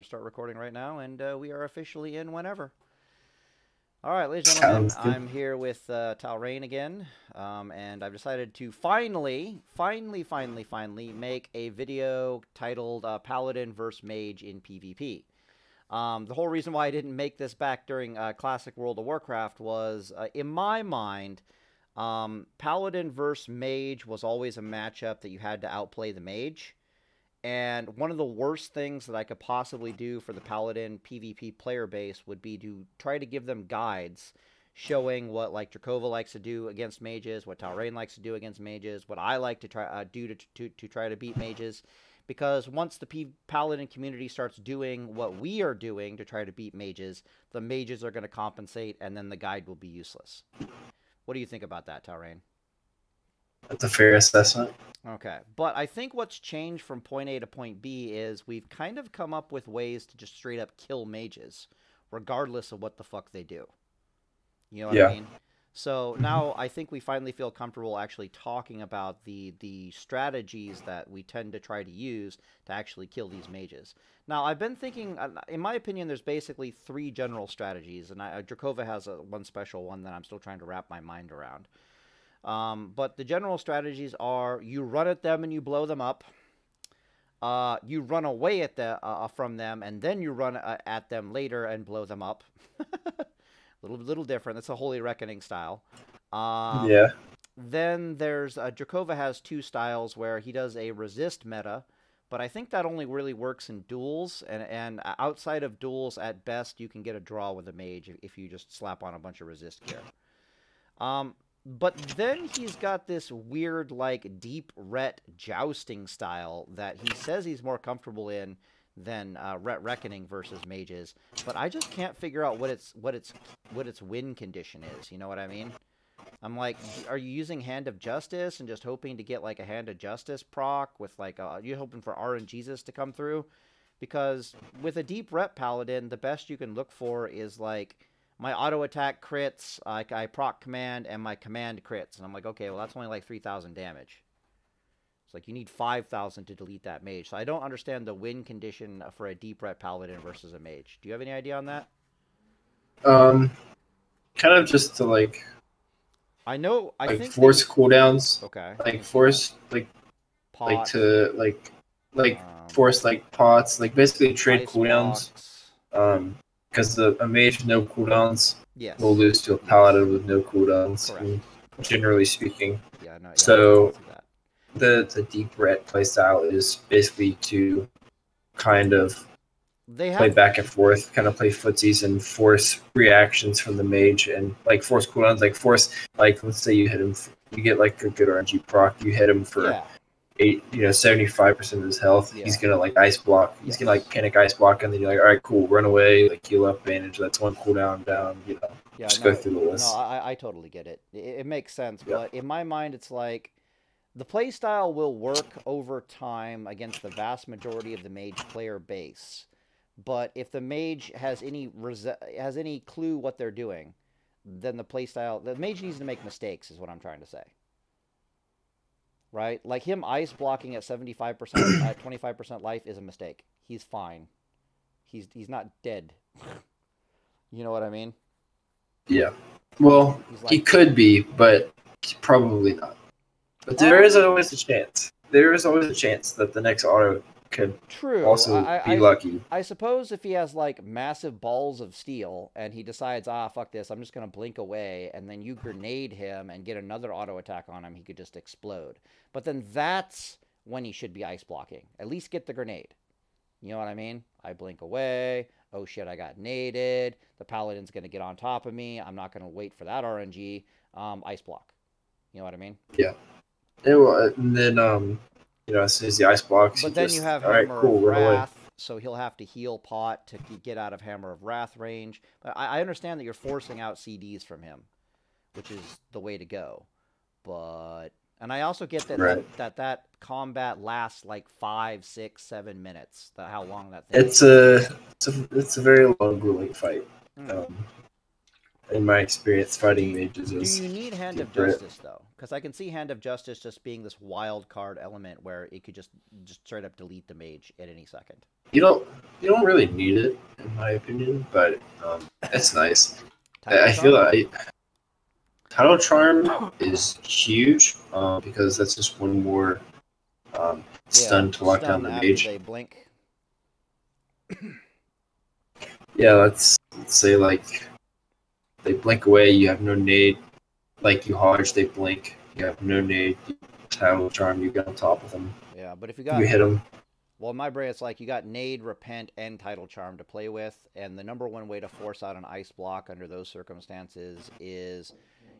start recording right now, and we are officially in whenever. All right, ladies and gentlemen, I'm here with Telreyne again, and I've decided to finally make a video titled Paladin vs. Mage in PvP. The whole reason why I didn't make this back during Classic World of Warcraft was, in my mind, Paladin vs. Mage was always a matchup that you had to outplay the Mage. And one of the worst things that I could possibly do for the Paladin PvP player base would be to try to give them guides showing what, like, Drakova likes to do against mages, what Telreyne likes to do against mages, what I like to try do to try to beat mages. Because once the Paladin community starts doing what we are doing to try to beat mages, the mages are going to compensate, and then the guide will be useless. What do you think about that, Telreyne? That's a fair assessment. Okay, but I think what's changed from point A to point B is we've kind of come up with ways to just straight up kill mages, regardless of what the fuck they do. You know what I mean? So now I think we finally feel comfortable actually talking about the strategies that we tend to try to use to actually kill these mages. Now, I've been thinking, in my opinion, there's basically three general strategies, and Drakova has one special one that I'm still trying to wrap my mind around. But the general strategies are you run at them and you blow them up. You run away at from them, and then you run at them later and blow them up. little different. That's a Holy Reckoning style. Yeah. Then there's Drakova has two styles where he does a resist meta, but I think that only really works in duels, and outside of duels, at best, you can get a draw with a mage if you just slap on a bunch of resist gear. But then he's got this weird, like, deep ret jousting style that he says he's more comfortable in than Ret Reckoning versus mages. But I just can't figure out what its win condition is. You know what I mean? I'm like, are you using Hand of Justice and just hoping to get like a Hand of Justice proc with like you're hoping for RNGesus to come through? Because with a deep ret paladin, the best you can look for is like, my auto attack crits, I proc command, and my command crits. And I'm like, okay, well, that's only like 3,000 damage. It's like you need 5,000 to delete that mage. So I don't understand the win condition for a deep ret paladin versus a mage. Do you have any idea on that? Kind of just to like. I know. I think force cooldowns. Okay. Like force pot, like to like force like pots, like basically trade cooldowns. Because a mage with no cooldowns will lose to a paladin with no cooldowns, generally speaking. Yeah, no, so the deep ret playstyle is basically to kind of play back and forth, kind of play footsies and force reactions from the mage and like force cooldowns, like let's say you hit him, you get like a good RNG proc, you hit him for 75% of his health. He's gonna like ice block. He's gonna like panic ice block, and then you're like, all right, cool, run away, like heal up advantage. That's one cooldown down. Just go through the list. No, I totally get it. It makes sense, but in my mind, it's like the play style will work over time against the vast majority of the mage player base. But if the mage has any clue what they're doing, then the mage needs to make mistakes, is what I'm trying to say. Right? Like him ice blocking at 75%, at 25% life is a mistake. He's fine. He's not dead. You know what I mean? Yeah. Well, like, he could be, but probably not. But there is always a chance. There is always a chance that the next auto could also be lucky. I suppose if he has like massive balls of steel and he decides, fuck this, I'm just going to blink away, and then you grenade him and get another auto attack on him, he could just explode. But then that's when he should be ice blocking. At least get the grenade. You know what I mean? I blink away. Oh shit, I got naded. The paladin's going to get on top of me. I'm not going to wait for that RNG. Ice block. You know what I mean? Yeah. And then, as soon as the ice blocks, but then you have Hammer of Wrath, so he'll have to heal pot to get out of Hammer of Wrath range. But I understand that you're forcing out CDs from him, which is the way to go. And I also get that that combat lasts like 5, 6, 7 minutes. How long that thing? It's a very long grueling fight. in my experience fighting mages. Do you need Hand of Justice though? Because I can see Hand of Justice just being this wild card element where it could just straight up delete the mage at any second. You don't really need it in my opinion, but it's nice. I feel like Title Charm is huge because that's just one more stun to lock down the mage. They blink. Yeah, let's say like they blink away. You have no nade. Like you hodge, they blink. You have no nade. Title Charm, you get on top of them. Yeah, but if you hit them. Well, in my brain, it's like you got nade, repent, and Title Charm to play with, and the number one way to force out an ice block under those circumstances is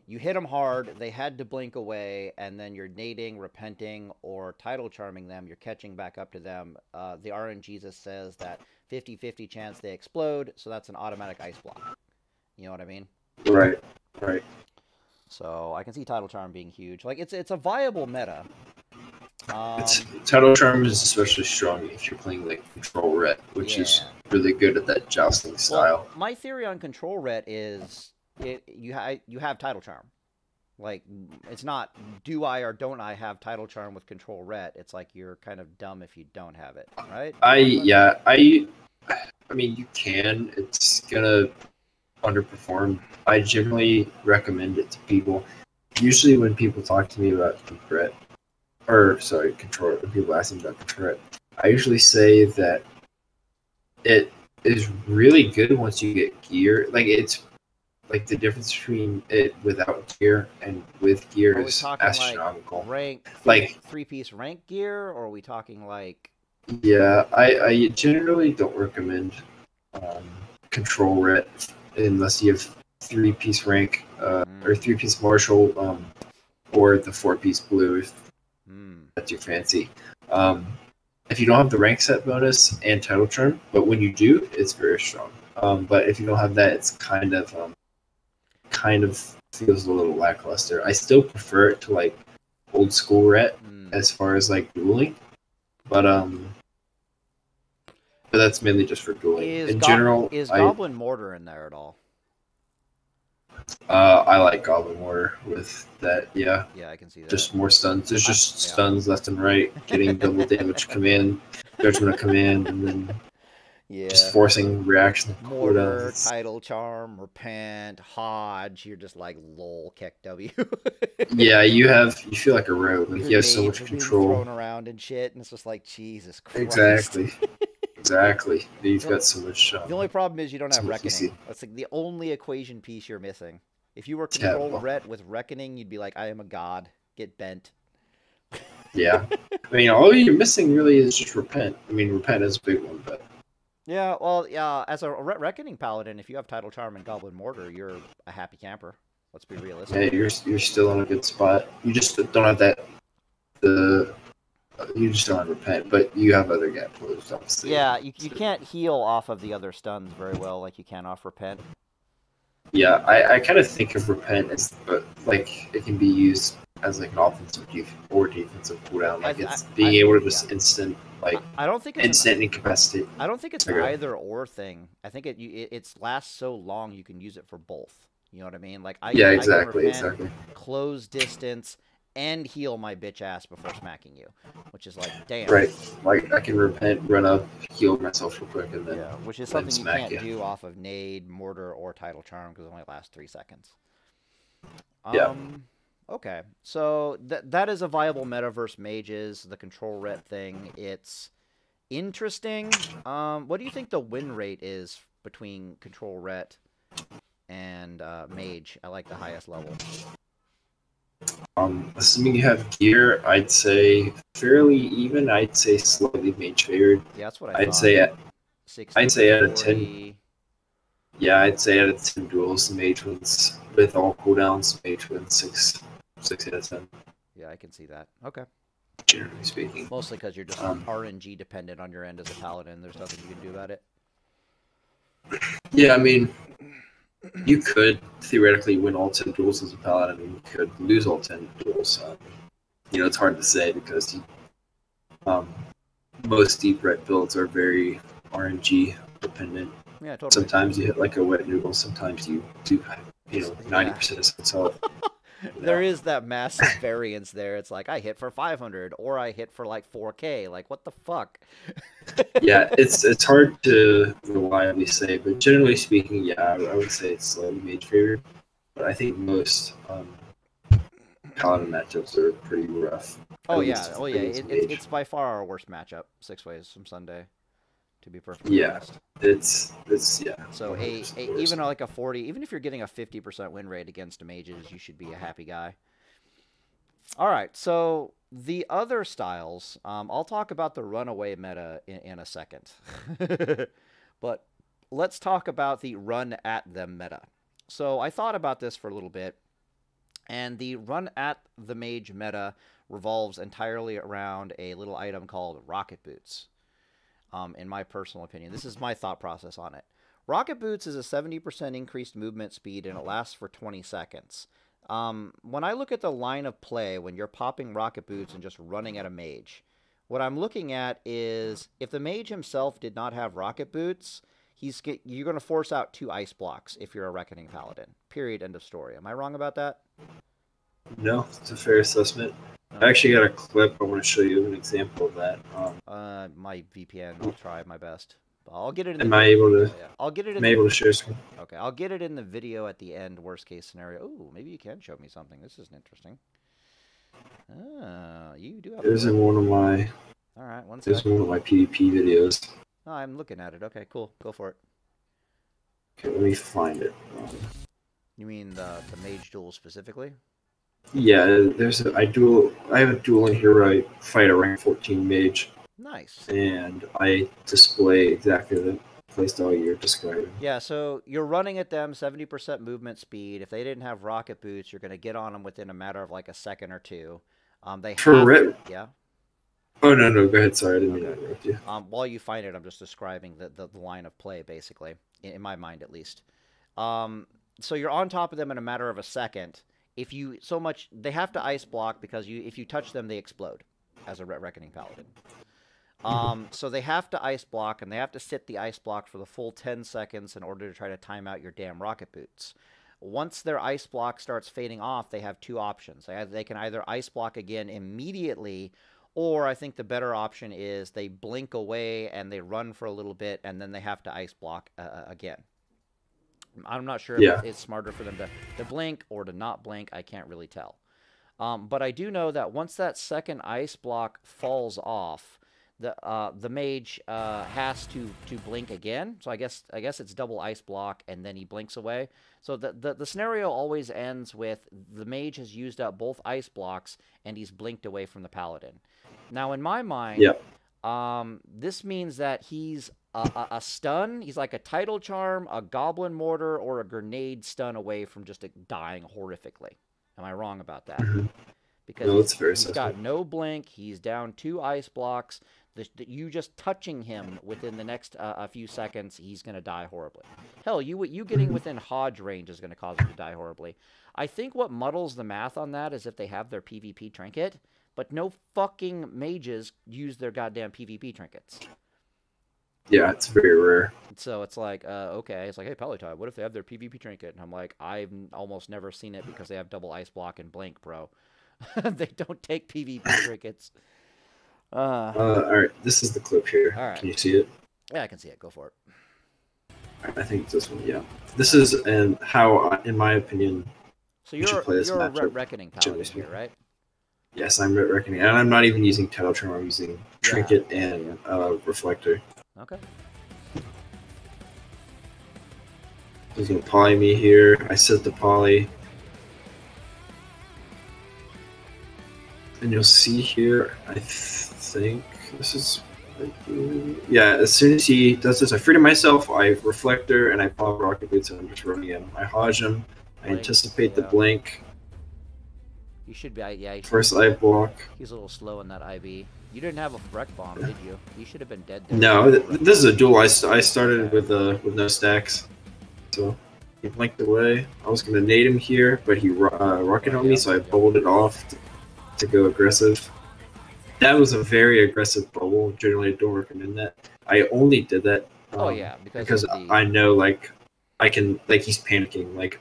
you hit them hard, they had to blink away, and then you're nading, repenting, or Title Charming them, you're catching back up to them. The RNG says that 50-50 chance they explode, so that's an automatic ice block. You know what I mean? Right. So I can see Title Charm being huge. Like it's a viable meta. Title Charm is especially strong if you're playing like Control Ret, which is really good at that jousting style. Well, my theory on Control Ret is you have Title Charm. Like it's not do I or don't I have Title Charm with Control Ret. It's like you're kind of dumb if you don't have it, right? I mean you can. It's gonna underperform. I generally recommend it to people. Usually when people talk to me about Control Ret, when people ask me about Control Ret, I usually say that it is really good once you get gear. Like it's like the difference between it without gear and with gear is astronomical. Like 3-piece rank gear, or are we talking like? Yeah, I generally don't recommend Control Ret unless you have 3-piece rank or 3-piece martial or the 4-piece blue if that's your fancy. If you don't have the rank set bonus and Title Charm, but when you do, it's very strong. But if you don't have that, it's kind of feels a little lackluster. I still prefer it to like old school Ret as far as like dueling, but that's mainly just for dueling. In general, is Goblin Mortar in there at all? I like Goblin Mortar with that. Yeah, I can see that. Just more stuns. There's just stuns left and right, getting double damage command, judgment of command, and then just forcing reaction. Mortar, Title Charm, repent, hodge. You're just like lol, kick W. Yeah, you feel like a rogue. Like you have so much control. Thrown around and shit, and it's just like Jesus Christ. Exactly. You've got so much. The only problem is you don't have Reckoning. That's like the only equation piece you're missing. If you were Control Ret with Reckoning, you'd be like, I am a god. Get bent. Yeah. I mean, all you're missing really is just Repent. I mean, Repent is a big one, but... Yeah, well, as a Reckoning Paladin, if you have Title Charm and Goblin Mortar, you're a happy camper. Let's be realistic. Yeah, you're still in a good spot. You just don't have that... You just don't have Repent, but you have other gap closed, obviously. Yeah, you can't heal off of the other stuns very well like you can off Repent. Yeah, I kind of think of Repent as, like, it can be used as, like, an offensive or defensive cooldown. Like, it's being able to just instant, like, I don't think it's instant incapacitate. I don't think it's an either-or thing. I think it lasts so long you can use it for both. You know what I mean? Like, exactly. Close distance, and heal my bitch ass before smacking you, which is like, damn. Right, like I can repent, run up, heal myself real quick, and then which is something you can't do off of nade, mortar, or Title Charm because it only lasts 3 seconds. Okay, so that is a viable metaverse mages, the Control Ret thing. It's interesting. What do you think the win rate is between Control Ret and mage at like the highest level? Assuming you have gear, I'd say fairly even. I'd say slightly mage favored. Yeah, that's what I'd thought. say at 60, I'd say out of 40. 10. Yeah, I'd say out of 10 duels, mage wins with all cooldowns. Mage wins 6 out of 10. Yeah, I can see that. Okay. Generally speaking. Mostly because you're just RNG dependent on your end as a paladin. There's nothing you can do about it. Yeah, I mean, you could theoretically win all 10 duels as a paladin, and you could lose all 10 duels. You know, it's hard to say because most deep ret builds are very RNG dependent. Yeah, totally. Sometimes you hit like a wet noodle, sometimes you do 90% of sense health. There is that massive variance there. It's like I hit for 500 or I hit for like 4K. Like what the fuck? Yeah, it's hard to reliably say, but generally speaking, yeah, I would say it's slightly mage favored. But I think most Paladin matchups are pretty rough. Oh yeah, it's by far our worst matchup. 6 ways from Sunday, to be perfectly honest. It's yeah. So even like a 40, even if you're getting a 50% win rate against mages, you should be a happy guy. All right, so the other styles, I'll talk about the runaway meta in a second, but let's talk about the run at them meta. So I thought about this for a little bit, and the run at the mage meta revolves entirely around a little item called rocket boots. In my personal opinion, this is my thought process on it. Rocket boots is a 70% increased movement speed, and it lasts for 20 seconds. When I look at the line of play, when you're popping rocket boots and just running at a mage, what I'm looking at is if the mage himself did not have rocket boots, you're going to force out 2 ice blocks if you're a Reckoning Paladin. Period. End of story. Am I wrong about that? No, it's a fair assessment. I actually got a clip. I want to show you an example of that. My VPN. I'll try my best. I'll get it. In am I able to? Yeah. I'll get it. Am I able to share screen? Okay, I'll get it in the video at the end. Worst case scenario. Oh, maybe you can show me something. This is interesting. You do have. There's in one of my. All right, one second. There's one of my PvP videos. Oh, I'm looking at it. Okay, cool. Go for it. Okay, let me find it. You mean the Mage Duel specifically? Yeah, I have a duel in here where I fight a rank 14 mage. Nice. And I display exactly the playstyle you're describing. Yeah, so you're running at them 70% movement speed. If they didn't have rocket boots, you're going to get on them within a matter of like a second or two. Yeah. Oh no, go ahead. Sorry, I didn't mean to interrupt you. While you find it, I'm just describing the line of play, basically, in my mind at least. So you're on top of them in a matter of a second. They have to ice block because if you touch them, they explode as a Reckoning Paladin. So they have to ice block, and they have to sit the ice block for the full 10 seconds in order to try to time out your damn rocket boots. Once their ice block starts fading off, they have 2 options. They can either ice block again immediately, or I think the better option is they blink away and they run for a little bit, and then they have to ice block again. I'm not sure if it's smarter for them to blink or to not blink. I can't really tell. But I do know that once that second ice block falls off, the mage has to blink again. So I guess it's double ice block and then he blinks away. So the scenario always ends with the mage has used up both ice blocks and he's blinked away from the paladin. Now in my mind, this means that he's a stun. He's like a Title Charm, a Goblin Mortar, or a Grenade stun away from just dying horrifically. Am I wrong about that? Because he's got no blink. He's down 2 ice blocks. You just touching him within the next a few seconds, he's going to die horribly. Hell, you getting within Hodge range is going to cause him to die horribly. I think what muddles the math on that is if they have their PvP trinket, but no fucking mages use their goddamn PvP trinkets. Yeah, it's very rare. So it's like, okay. It's like, hey, Paladin, what if they have their PvP trinket? And I'm like, I've almost never seen it because they have double ice block and blink, bro. They don't take PvP trinkets. All right, this is the clip here. All right. Can you see it? Yeah, I can see it. Go for it. I think it's this one, yeah. This is how, in my opinion, so you're a Reckoning Paladin here, right? Yes, I'm Reckoning. And I'm not even using Title Charm. I'm using Trinket and Reflector. Okay. He's going to poly me here. I set the poly. And you'll see here, I think this is... Yeah, as soon as he does this, I free to myself, I Reflector, and I pop Rocket Boots, and I'm just running him. I Hodge him. I anticipate the blink. You should be, yeah. First eye block. He's a little slow in that IB. You didn't have a wreck bomb, did you? You should have been dead there. No, this is a duel. I started with no stacks. So he blinked away. I was going to nade him here, but he rocketed on me, so I bubbled it off to go aggressive. That was a very aggressive bubble. Generally, I don't recommend that. I only did that because I know, like, I can, like, he's panicking. Like,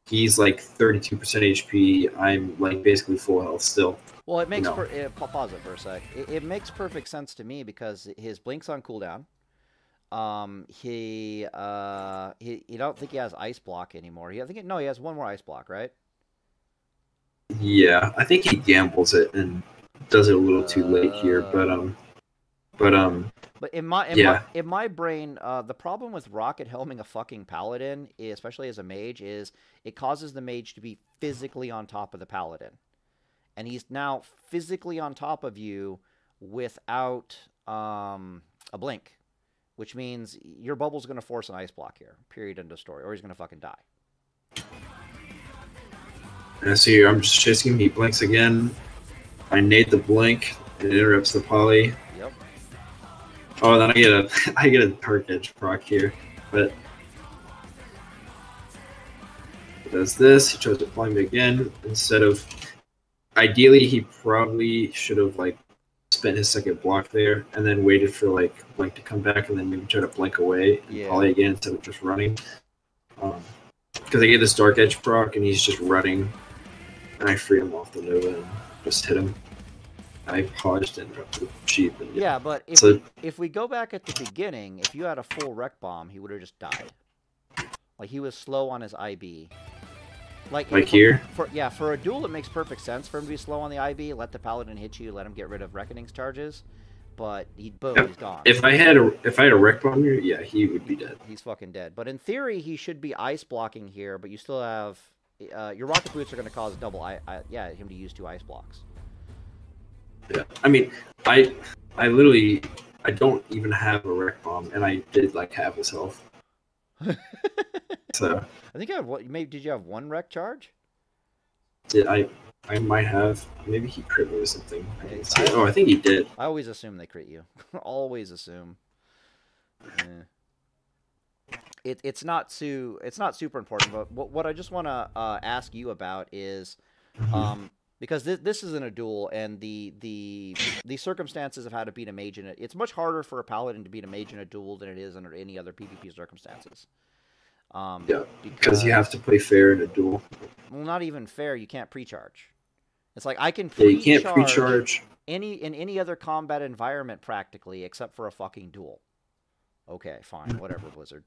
he's like 32% HP. I'm like basically full health still. Well, it makes pause it for a sec. It makes perfect sense to me because his blink's on cooldown. He don't think he has ice block anymore. He has one more ice block, right? Yeah, I think he gambles it and does it a little too late here, but in my brain, the problem with rocket helming a fucking paladin, especially as a mage, is it causes the mage to be physically on top of the paladin, and he's now physically on top of you without a blink, which means your bubble's going to force an ice block here. Period. End of story. Or he's going to fucking die. And so here, I'm just chasing him. He blinks again. I nade the blink. It interrupts the poly. Yep. Oh, then I get a dark edge proc here, but he does this. He tries to fly me again instead of. Ideally, he probably should have like spent his second block there and then waited for like blink to come back and then maybe try to blink away and poly again instead of just running. Because I get this dark edge proc and he's just running, and I free him off the Nova and just hit him. I paused and dropped the cheap. And, yeah, but if we go back at the beginning, if you had a full wreck bomb, he would have just died. Like, he was slow on his IB. Like here? For a duel, it makes perfect sense for him to be slow on the IB, let the Paladin hit you, let him get rid of Reckoning's charges. But he's gone. If I had a wreck bomb here, yeah, he would be dead. He's fucking dead. But in theory, he should be ice blocking here, but you still have... your rocket boots are going to cause double... him to use 2 ice blocks. Yeah, I mean, I literally... I don't even have a wreck bomb, and I did, like, half his health. So... I think you have... Did you have 1 wreck charge? I might have. Maybe he crit me or something. I think he did. I always assume they crit you. Always assume. It's not super important, but what I just want to ask you about is, because this isn't a duel, and the circumstances of how to beat a mage in it, it's much harder for a paladin to beat a mage in a duel than it is under any other PvP circumstances. Yeah, because you have to play fair in a duel. Well, not even fair. You can't pre-charge. It's like I can pre-charge, you can't pre-charge in any other combat environment practically, except for a fucking duel. Okay, fine, whatever, Blizzard.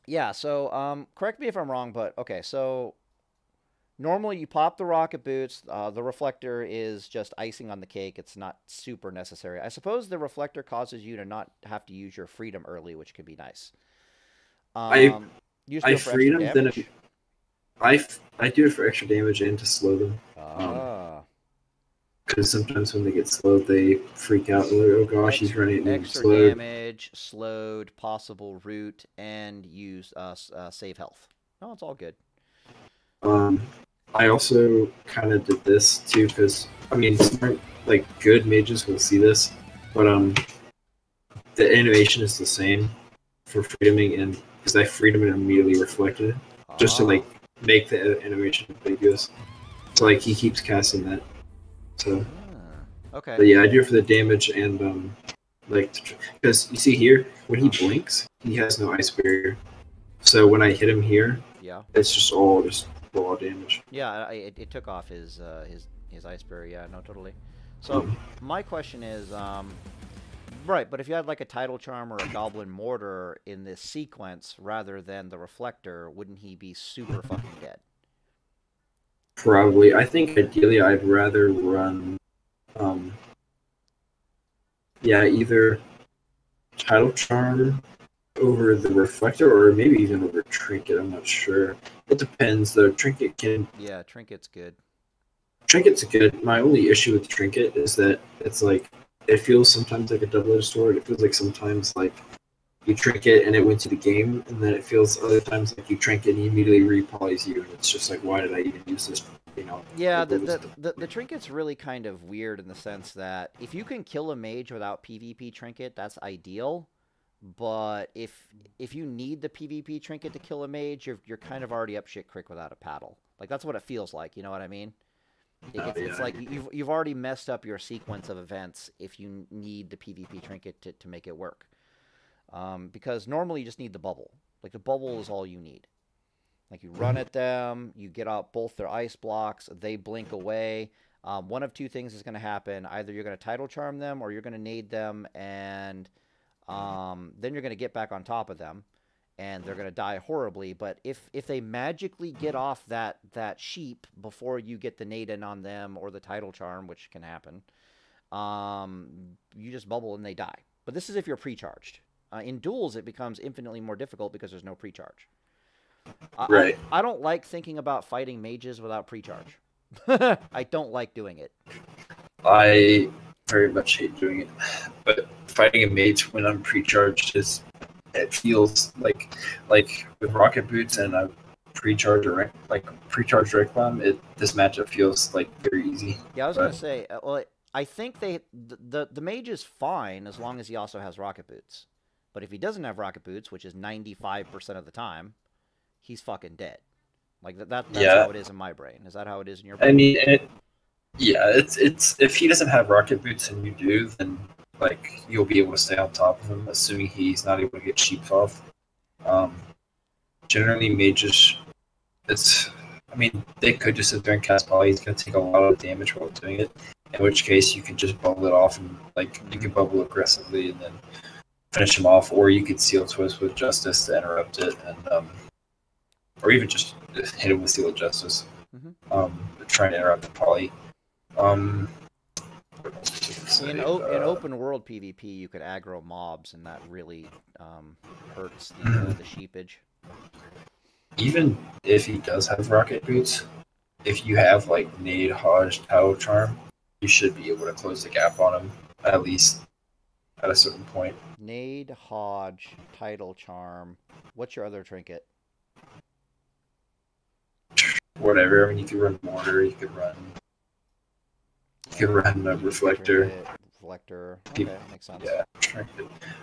Yeah. So, correct me if I'm wrong, but okay. So, normally you pop the rocket boots. The reflector is just icing on the cake. It's not super necessary. I suppose the reflector causes you to not have to use your freedom early, which could be nice. I freedom, then I do it for extra damage and to slow them. Because sometimes when they get slowed, they freak out. Like, oh gosh, he's running extra slowed. Damage, slowed, possible root, and use save health. No, it's all good. I also kind of did this too because I mean, smart, like good mages will see this, but the animation is the same for freedoming, and because I freedom and immediately reflected it, just to like make the animation ambiguous. So like he keeps casting that. So okay. But yeah, I do it for the damage and like because you see here when he blinks, he has no ice barrier. So when I hit him here, it's just all raw damage. Yeah, it took off his ice barrier. Yeah, no, totally. So my question is, right, but if you had like a Tidal Charm or a Goblin Mortar in this sequence rather than the Reflector, wouldn't he be super fucking dead? Probably. I think ideally I'd rather run, either Tidal Charm over the Reflector or maybe even over Trinket. I'm not sure. It depends, though. Trinket can... Yeah, Trinket's good. Trinket's good. My only issue with Trinket is that it's like... It feels sometimes like a double-edged sword. It feels like sometimes like you Trinket and it wins you the game, and then it feels other times like you Trinket and he immediately repolys you, and it's just like, why did I even use this? You know? Yeah, the Trinket's really kind of weird in the sense that if you can kill a mage without PvP Trinket, that's ideal. But if you need the PvP Trinket to kill a mage, you're kind of already up shit creek without a paddle. Like that's what it feels like. You know what I mean? It's like you've already messed up your sequence of events if you need the PvP Trinket to make it work. Because normally you just need the bubble. Like, the bubble is all you need. Like, you run at them, you get out both their ice blocks, they blink away. One of two things is going to happen. Either you're going to Title Charm them, or you're going to nade them, and then you're going to get back on top of them, and they're going to die horribly. But if they magically get off that sheep before you get the nade in on them, or the Title Charm, which can happen, you just bubble and they die. But this is if you're pre-charged. In duels, it becomes infinitely more difficult because there's no pre-charge. Right. I don't like thinking about fighting mages without pre-charge. I don't like doing it. I very much hate doing it. But fighting a mage when I'm pre-charged it feels like with rocket boots and a pre-charged direct bomb, this matchup feels like very easy. Yeah, I was gonna say, well, I think the mage is fine as long as he also has rocket boots. But if he doesn't have rocket boots, which is 95% of the time, he's fucking dead. Like that's how it is in my brain. Is that how it is in your brain? I mean, it's if he doesn't have rocket boots and you do, then like you'll be able to stay on top of him, assuming he's not able to get sheeps off. Generally, mages, they could just sit there and cast poly. He's gonna take a lot of damage while doing it. In which case, you can just bubble it off and you can bubble aggressively and then finish him off, or you could seal twist with justice to interrupt it, and or even just hit him with seal of justice. Trying to interrupt the poly. In open world PvP, you could aggro mobs, and that really hurts the sheepage. Even if he does have rocket boots, if you have nade, Hodge, Title Charm, you should be able to close the gap on him, at least at a certain point. Nade, Hodge, Title Charm. What's your other trinket? Whatever. I mean, you could run Mortar, you could run a Reflector. Reflector. Okay, makes sense. Yeah,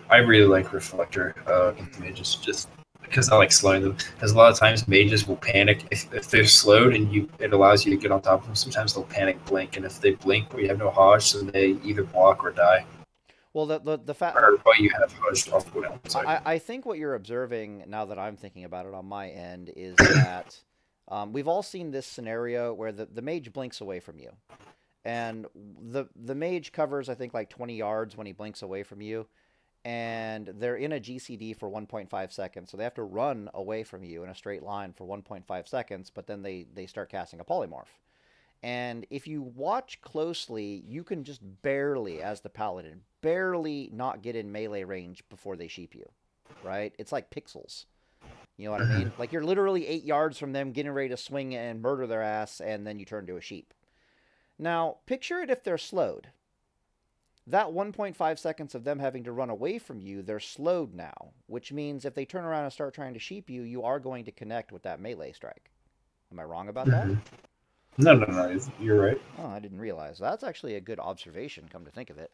I really like Reflector against mages, just because I like slowing them. Because a lot of times mages will panic if they're slowed, and it allows you to get on top of them. Sometimes they'll panic blink, and if they blink when you have no Hodge, then they either block or die. Well, the fact or you have Hodge off cooldown. I think what you're observing now that I'm thinking about it on my end is that we've all seen this scenario where the mage blinks away from you. And the mage covers, I think, 20 yards when he blinks away from you. And they're in a GCD for 1.5 seconds. So they have to run away from you in a straight line for 1.5 seconds. But then they start casting a polymorph. And if you watch closely, you can just barely, as the Paladin, barely not get in melee range before they sheep you. Right? It's like pixels. You know what I mean? Like, you're literally 8 yards from them getting ready to swing and murder their ass, and then you turn to a sheep. Now, picture it if they're slowed. That 1.5 seconds of them having to run away from you, they're slowed now, which means if they turn around and start trying to sheep you, you are going to connect with that melee strike. Am I wrong about that? No, you're right. Oh, I didn't realize. That's actually a good observation, come to think of it.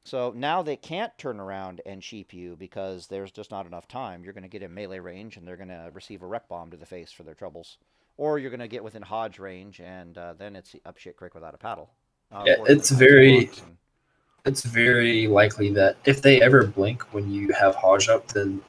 So now they can't turn around and sheep you because there's just not enough time. You're going to get in melee range, and they're going to receive a wreck bomb to the face for their troubles. Or you're going to get within Hodge range, and then it's up shit creek without a paddle. Yeah, it's very likely that if they ever blink when you have Hodge up, then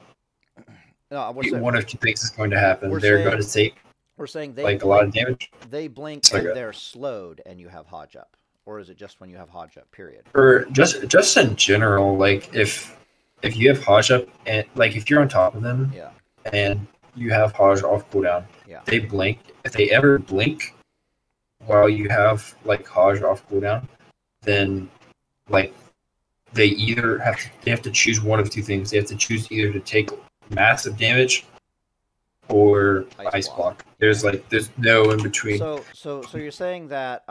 one of two things is going to happen. They're going to take a lot of damage. They blink and they're slowed, and you have Hodge up. Or is it just when you have Hodge up, period? Or just in general, if you have Hodge up, and if you're on top of them, and you have Hodge off cooldown, they blink. If they ever blink while you have Hodge off cooldown, then they either have to choose one of two things. They have to choose either to take massive damage or ice block. There's no in between. So you're saying that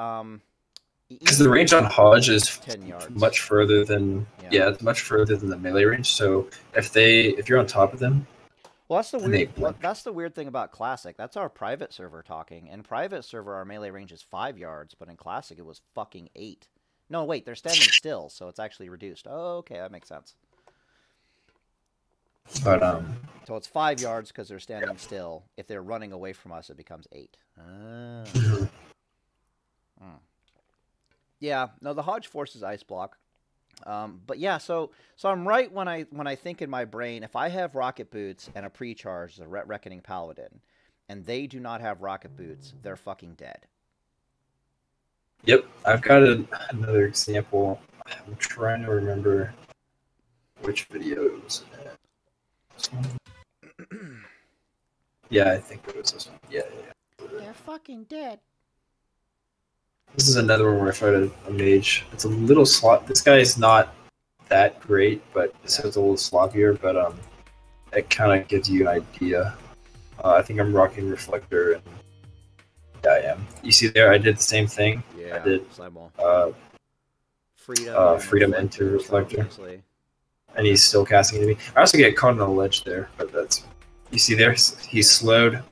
because the range on Hodge is 10 yards. much further than it's much further than the melee range. So if you're on top of them, well, that's the weird thing about Classic. That's our private server talking. In private server, our melee range is 5 yards, but in Classic, it was fucking 8. No, wait, they're standing still, so it's actually reduced. Oh, okay, that makes sense. But so it's 5 yards because they're standing still. If they're running away from us, it becomes 8. Yeah, no, the Hodge forces ice block. But yeah, so I'm right when I think in my brain, if I have rocket boots and a pre-charge, the Reckoning Paladin, and they do not have rocket boots, they're fucking dead. Yep, I've got another example. I'm trying to remember which video it was in. This one? Yeah, I think it was this one. Yeah. They're fucking dead. This is another one where I fight a mage. It's a little slop. This guy is not that great, but so it's a little sloppier. But it kind of gives you an idea. I think I'm rocking Reflector, and yeah, I am. You see there, I did the same thing. Yeah, I did freedom into Reflector, obviously. and he's still casting into me. I also get caught on the ledge there, but that's you see there. He's slowed.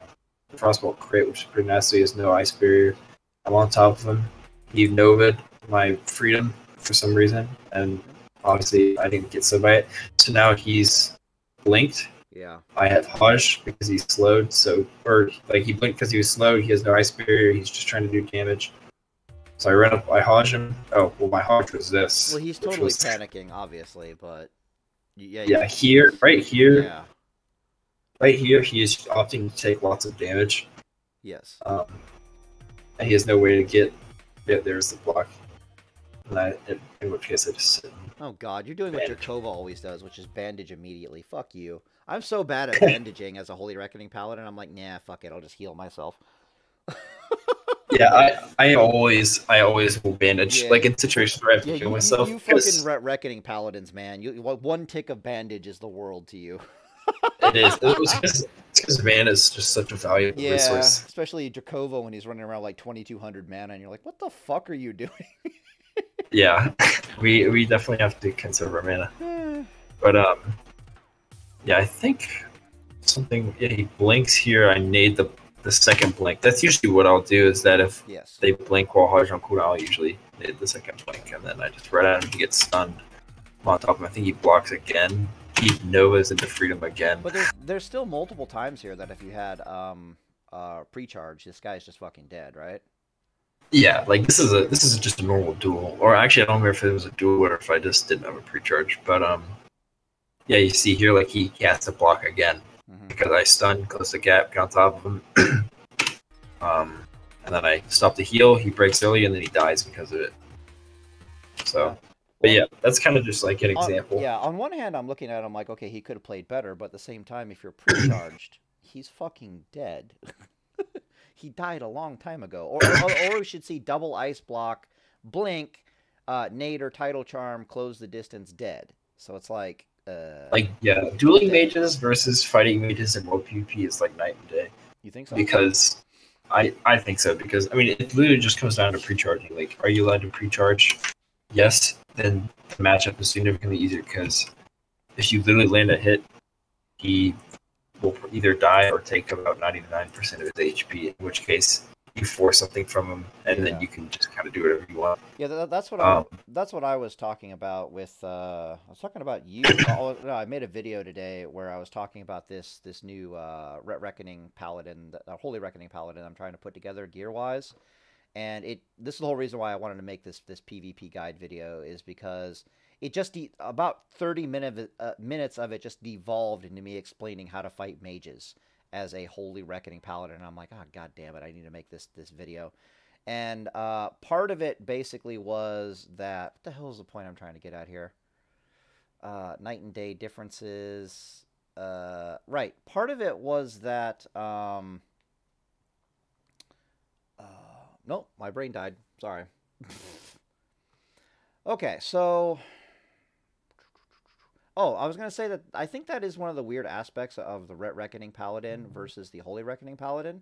Frostbolt crit, which is pretty nasty. He has no ice barrier. I'm on top of him. He Novad my freedom for some reason, and obviously I didn't get slowed by it. So now he's blinked. Yeah. I have Hodge because he's slowed. Or he blinked because he was slowed. He has no ice barrier. He's just trying to do damage. So I ran up. I Hodge him. Oh well, my Hodge was this. Well, he's totally panicking, obviously, but yeah. Yeah, right here. Yeah. Right here, he is opting to take lots of damage. Yes. And he has no way to get. Yeah, there's the block. And in which case I just sit. Oh god, you're doing what Jakova always does, which is bandage immediately. Fuck you. I'm so bad at bandaging as a Holy Reckoning Paladin, I'm like, nah, fuck it, I'll just heal myself. Yeah, I always will bandage, like in situations where I have to heal myself. You fucking Reckoning Paladins, man. One tick of bandage is the world to you. It is. It's because mana is just such a valuable resource. Especially Jakova when he's running around like 2,200 mana, and you're like, what the fuck are you doing? Yeah, we definitely have to conserve our mana. But yeah, I think something. Yeah, he blinks here. I nade the second blink. That's usually what I'll do. Is that if they blink while Hodge on cooldown, I'll usually nade the second blink, and then I just run at him to get stunned. I'm on top of him. I think he blocks again. He Novas into freedom again. But there's still multiple times here that if you had pre-charge, this guy's just fucking dead, right? Yeah, like this is just a normal duel. Or actually, I don't remember if it was a duel or if I just didn't have a pre-charge. But yeah, you see here, like he has to block again because I stun, close the gap, get on top of him, and then I stop the heal. He breaks early, and then he dies because of it. So. But yeah, that's kind of just like an example. Yeah, on one hand, I'm looking at him like, okay, he could have played better, but at the same time, if you're pre-charged, he's fucking dead. He died a long time ago. Or we should see double ice block, blink, nade or title charm, close the distance, dead. So it's like... yeah, dueling mages versus fighting mages in World PvP is like night and day. You think so? Because I think so. Because, I mean, it literally just comes down to pre-charging. Like, are you allowed to pre-charge? Yes, then the matchup is significantly easier because if you literally land a hit, he will either die or take about 99% of his HP, in which case you force something from him, and then you can just kind of do whatever you want. Yeah, that's what I was talking about with. I was talking about you. I made a video today where I was talking about this new Reckoning Paladin, Holy Reckoning Paladin. I'm trying to put together gear-wise. And this is the whole reason why I wanted to make this PvP guide video is because it just about 30 minutes of it just devolved into me explaining how to fight mages as a Holy Reckoning Paladin. And I'm like, oh god damn it, I need to make this video. And part of it basically was that what the hell is the point I'm trying to get at here? Night and day differences. Right. Part of it was that. Nope, my brain died. Sorry. Okay, so... Oh, I was going to say that I think that is one of the weird aspects of the Reckoning Paladin versus the Holy Reckoning Paladin.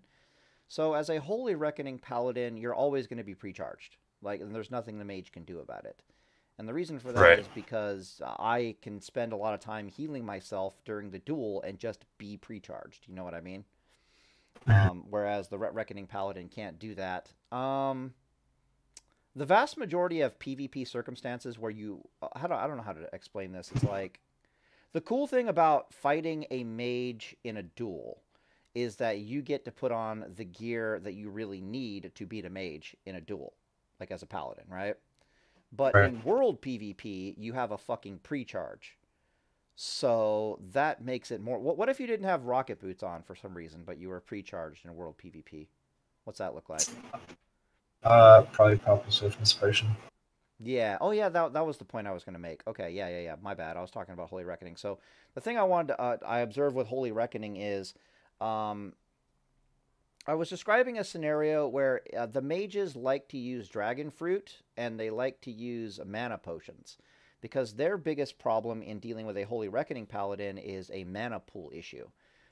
So as a Holy Reckoning Paladin, you're always going to be pre-charged. And there's nothing the mage can do about it. And the reason for that is because I can spend a lot of time healing myself during the duel and just be pre-charged. You know what I mean? Whereas the Reckoning Paladin can't do that. The vast majority of PvP circumstances where you... I don't know how to explain this. It's like... The cool thing about fighting a mage in a duel is that you get to put on the gear that you really need to beat a mage in a duel. Like as a paladin, right? But in World PvP, you have a fucking pre-charge. So that makes it more... What if you didn't have rocket boots on for some reason, but you were pre-charged in World PvP? What's that look like? Probably Papa Swift Inspiration. Yeah. Oh, yeah, that was the point I was going to make. Okay, yeah. My bad. I was talking about Holy Reckoning. So the thing I wanted to... I observed with Holy Reckoning is... I was describing a scenario where the mages like to use dragon fruit, and they like to use mana potions. Because their biggest problem in dealing with a Holy Reckoning Paladin is a mana pool issue.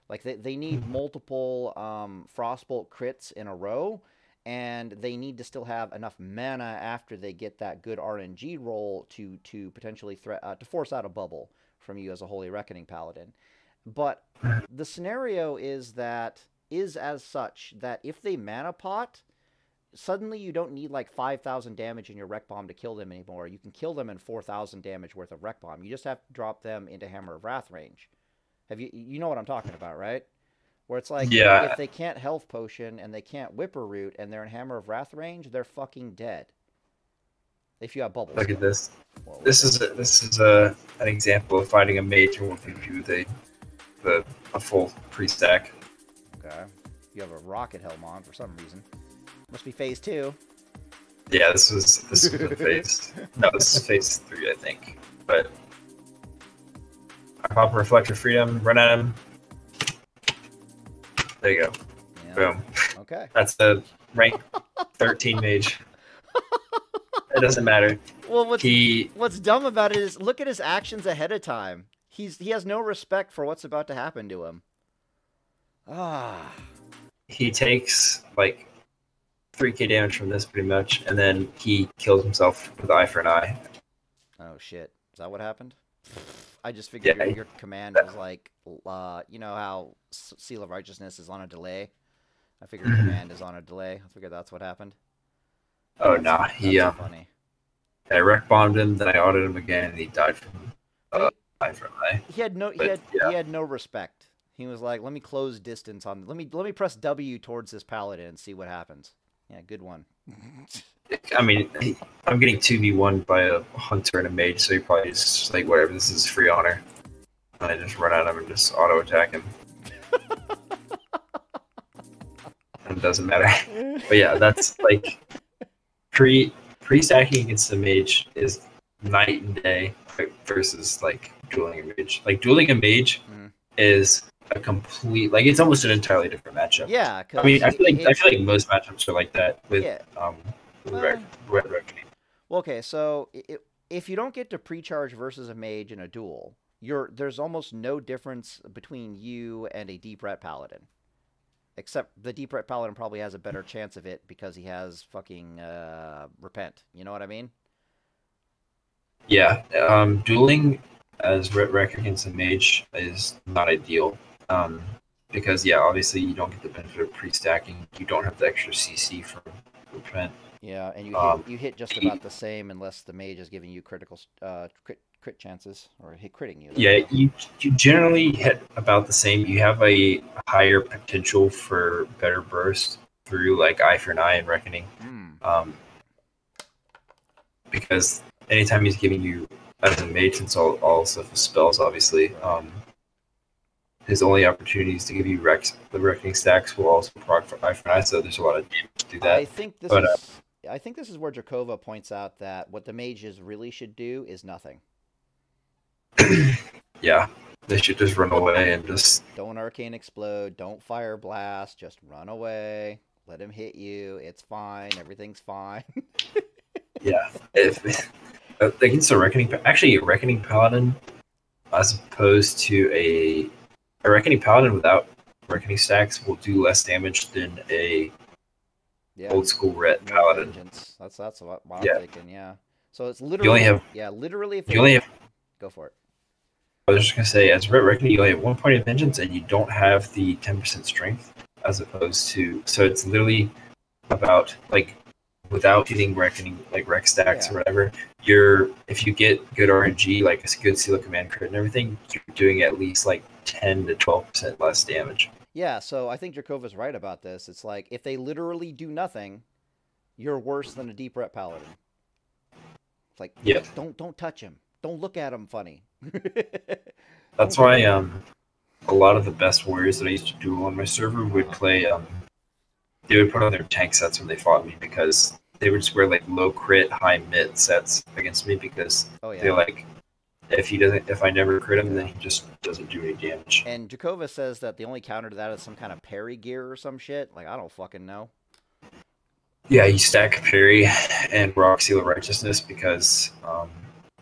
Like, they need multiple Frostbolt crits in a row, and they need to still have enough mana after they get that good RNG roll to potentially to force out a bubble from you as a Holy Reckoning Paladin. But the scenario is as such that if they mana pot, suddenly you don't need like 5,000 damage in your Wreck Bomb to kill them anymore. You can kill them in 4,000 damage worth of Wreck Bomb. You just have to drop them into Hammer of Wrath range. You know what I'm talking about, right? Where it's like, if they can't Health Potion and they can't Whipper Root and they're in Hammer of Wrath range, they're fucking dead. If you have bubbles. Look at this. Whoa, this is an example of fighting a mage in 1v2 with a full pre-stack. Okay. You have a rocket helm on for some reason. Must be phase 2. Yeah, this was a phase. No, this is phase 3, I think. But I pop a Reflector Freedom, run at him. There you go. Yeah. Boom. Okay. That's a rank 13 mage. It doesn't matter. Well, what's dumb about it is look at his actions ahead of time. He has no respect for what's about to happen to him. He takes like 3k damage from this pretty much, and then he kills himself with Eye for an Eye. Oh shit. Is that what happened? I just figured your command was like, you know how Seal of Righteousness is on a delay? I figured command is on a delay. I figured that's what happened. Oh, no. Funny. I wreck bombed him, then I autoed him again, and he died from Eye for an Eye. He had no respect. He was like, let me close distance on... Let me press W towards this Paladin and see what happens. Yeah, good one. I mean, I'm getting 2v1 by a hunter and a mage, so he probably just like, whatever, this is free honor. And I just run at him and just auto-attack him. And it doesn't matter. But yeah, that's like... Pre-stacking against the mage is night and day versus like dueling a mage. Like, dueling a mage is a complete, like, it's almost an entirely different matchup. Yeah, I mean, I feel like most matchups are like that with Red Reckoning. Well, okay, so if you don't get to pre-charge versus a mage in a duel, there's almost no difference between you and a Deep Ret Paladin. Except the Deep Ret Paladin probably has a better chance of it because he has fucking Repent. You know what I mean? Yeah, dueling as Ret Wreck against a mage is not ideal. Because, yeah, obviously you don't get the benefit of pre-stacking. You don't have the extra CC from Repent. Yeah, and you hit just about the same unless the mage is giving you critical crit chances or critting you. Yeah, you generally hit about the same. You have a higher potential for better burst through like Eye for an Eye and Reckoning. Because anytime he's giving you as a mage, since all stuff is spells, obviously, his only opportunities to give you the Reckoning stacks will also proc for Eye for an Eye, so there's a lot of damage to do that. I think this is where Jakova points out that what the mages really should do is nothing. Yeah, they should just run away and just... Don't Arcane Explode, don't Fire Blast, just run away, let him hit you, it's fine, everything's fine. Yeah, against a Reckoning... Actually, a Reckoning Paladin, as opposed to a Reckoning Paladin without Reckoning stacks will do less damage than a old school Ret Paladin. Vengeance. That's what I'm thinking, yeah. So it's literally... literally... Go for it. I was just going to say, as Ret Reckoning, you only have 1 point of vengeance, and you don't have the 10% strength, as opposed to... So it's literally about, like, without getting Reckoning, like, Rec stacks or whatever, if you get good RNG, like a good Seal of Command crit and everything, you're doing at least, like, 10 to 12% less damage. Yeah, so I think Jakova's right about this. It's like, if they literally do nothing, you're worse than a Deep Ret Paladin. It's like, yep. don't touch him. Don't look at him funny. That's why a lot of the best warriors that I used to duel on my server would play they would put on their tank sets when they fought me, because they would just wear like low crit, high mid sets against me, because they're like, if I never crit him, then he just doesn't do any damage. And Jakova says that the only counter to that is some kind of parry gear or some shit. Like, I don't fucking know. Yeah, you stack parry and rock seal of righteousness, because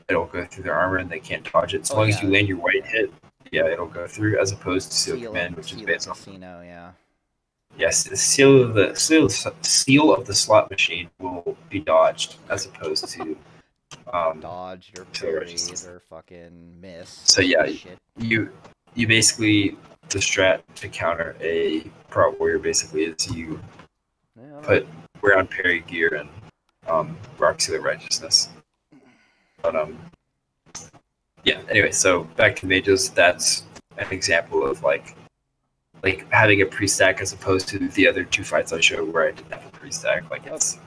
it'll go through their armor and they can't dodge it. As long as you land your white hit, it'll go through, as opposed to seal command, which is based on casino, Yes, the seal of the slot machine will be dodged, as opposed to dodge or parry or fucking miss. So you basically, the strat to counter a prot warrior basically is you wear on parry gear and rock seal of righteousness. But anyway, so back to mages. That's an example of like having a pre-stack, as opposed to the other two fights I showed where I didn't have a pre-stack. Like it's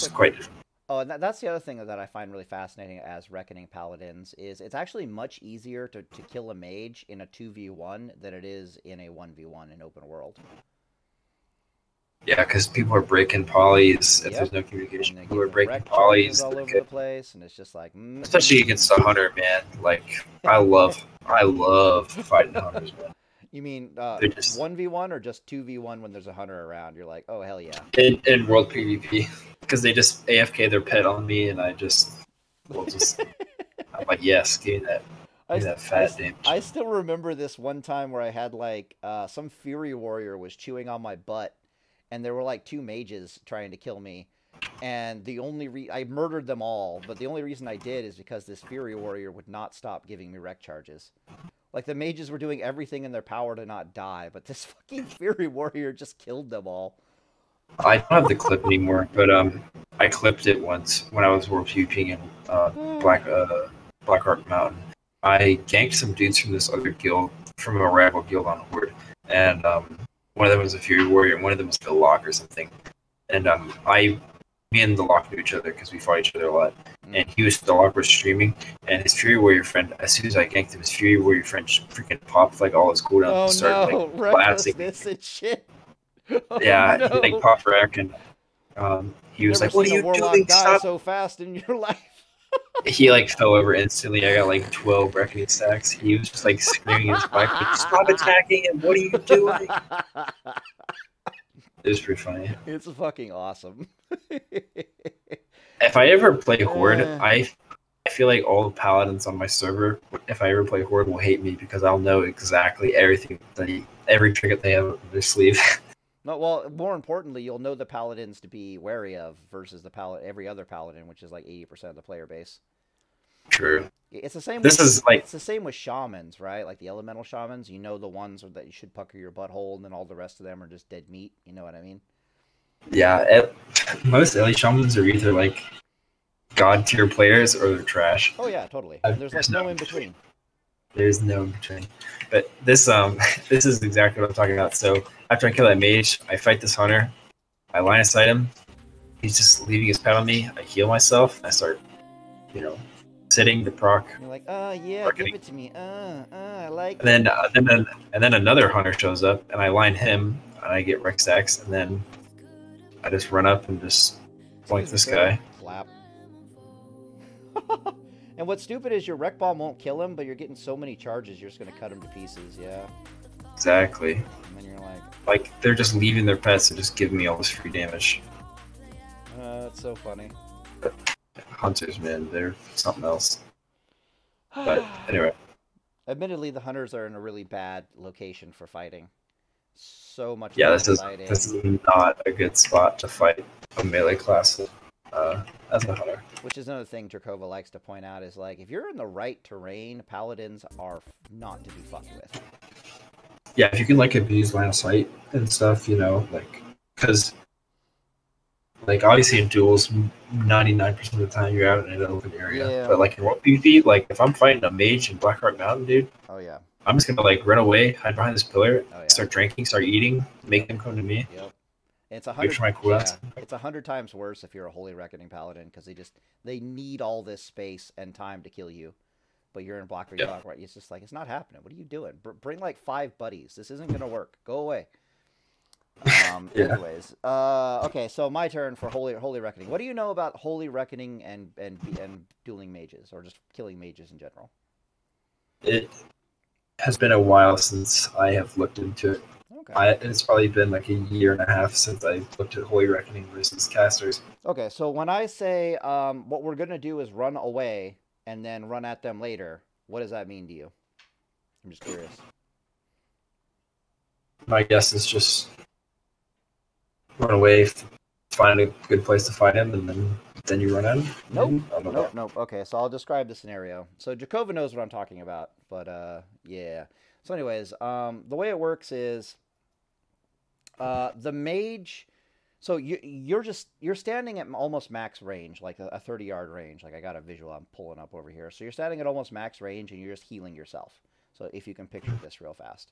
quite different. Oh, and that's the other thing that I find really fascinating as Reckoning Paladins is it's actually much easier to kill a mage in a 2v1 than it is in a 1v1 in open world. Yeah, because people are breaking polys if there's no communication. People are breaking polys all over the place, and it's just like... Especially against a hunter, man. Like, I love fighting hunters, man. You mean 1v1 or just 2v1 when there's a hunter around? You're like, oh, hell yeah. In World PvP. Because they just AFK their pet on me, and I'm like, yes, give me that fat damage. I still remember this one time where I had, like, some Fury Warrior was chewing on my butt, and there were, like, 2 mages trying to kill me. And the only I murdered them all, but the only reason I did is because this Fury Warrior would not stop giving me wreck charges. Like, the mages were doing everything in their power to not die, but this fucking Fury Warrior just killed them all. I don't have the clip anymore, but I clipped it once when I was World PvPing in Blackheart Mountain. I ganked some dudes from this other guild, from a rival guild on Horde, and one of them was a Fury Warrior, and one of them was the Lock or something. And me and the Lock knew each other because we fought each other a lot. And the Lock was streaming, and his Fury Warrior friend, as soon as I ganked him, his Fury Warrior friend just freaking popped like all his cooldowns and started blasting and shit. Yeah, he like popped wreck, and he was like, "What are you doing? Stop!" So fast in your life. He like fell over instantly. I got like 12 reckoning stacks. He was just like screaming in his mic, like, "Stop attacking him! What are you doing?" It was pretty funny. It's fucking awesome. If I ever play Horde, I feel like all the paladins on my server, if I ever play Horde, will hate me because I'll know exactly everything every trinket they have up their sleeve. No, well, more importantly, you'll know the paladins to be wary of versus every other paladin, which is like 80% of the player base. True. It's the same. It's the same with shamans, right? Like the elemental shamans, you know the ones that you should pucker your butthole, and then all the rest of them are just dead meat. You know what I mean? Yeah, most LA shamans are either like god tier players or they're trash. Oh yeah, totally. There's like no in between. There's no in between. But this this is exactly what I'm talking about. So after I kill that mage, I fight this hunter. I line of sight him. He's just leaving his pet on me. I heal myself. I start, sitting the proc. You're like, yeah, give it to me. I like. And then another hunter shows up, and I line him, and I get Rex X, and then I just run up and just flank this guy. Slap. And what's stupid is your wreck bomb won't kill him, but you're getting so many charges, you're just gonna cut him to pieces. Yeah. Exactly. And then you're like they're just leaving their pets and just giving me all this free damage. That's so funny. But hunters, man, they're something else. But anyway. Admittedly, the hunters are in a really bad location for fighting. So much. Yeah, this is not a good spot to fight a melee class as a hunter. Which is another thing Drakova likes to point out is like if you're in the right terrain, paladins are not to be fucked with. Yeah, if you can like abuse line of sight and stuff, because obviously in duels, 99% of the time you're out in an open area. Yeah. But like in World PvP, like if I'm fighting a mage in Blackheart Mountain, dude. Oh yeah. I'm just gonna run away, hide behind this pillar, start drinking, start eating, make them come to me. Yep. It's 100. Wait for my cooldowns. Yeah, it's 100 times worse if you're a Holy Reckoning Paladin because they need all this space and time to kill you. But you're in block Yeah. right? It's just like it's not happening. What are you doing? Bring like 5 buddies. This isn't gonna work. Go away. Yeah. Anyways, okay. So my turn for Holy Reckoning. What do you know about Holy Reckoning and dueling mages or just killing mages in general? It has been a while since I have looked into it. Okay. It's probably been like a year and a half since I looked at Holy Reckoning versus casters. Okay, so when I say what we're gonna do is run away and then run at them later, what does that mean to you? I'm just curious. My guess is just run away, find a good place to fight him, and then you run in. Nope. Okay, so I'll describe the scenario. So Jakova knows what I'm talking about, but yeah. So anyways, the way it works is the mage. So you're standing at almost max range, like a 30-yard range. Like I got a visual I'm pulling up over here. So you're standing at almost max range, and you're just healing yourself. So if you can picture this real fast.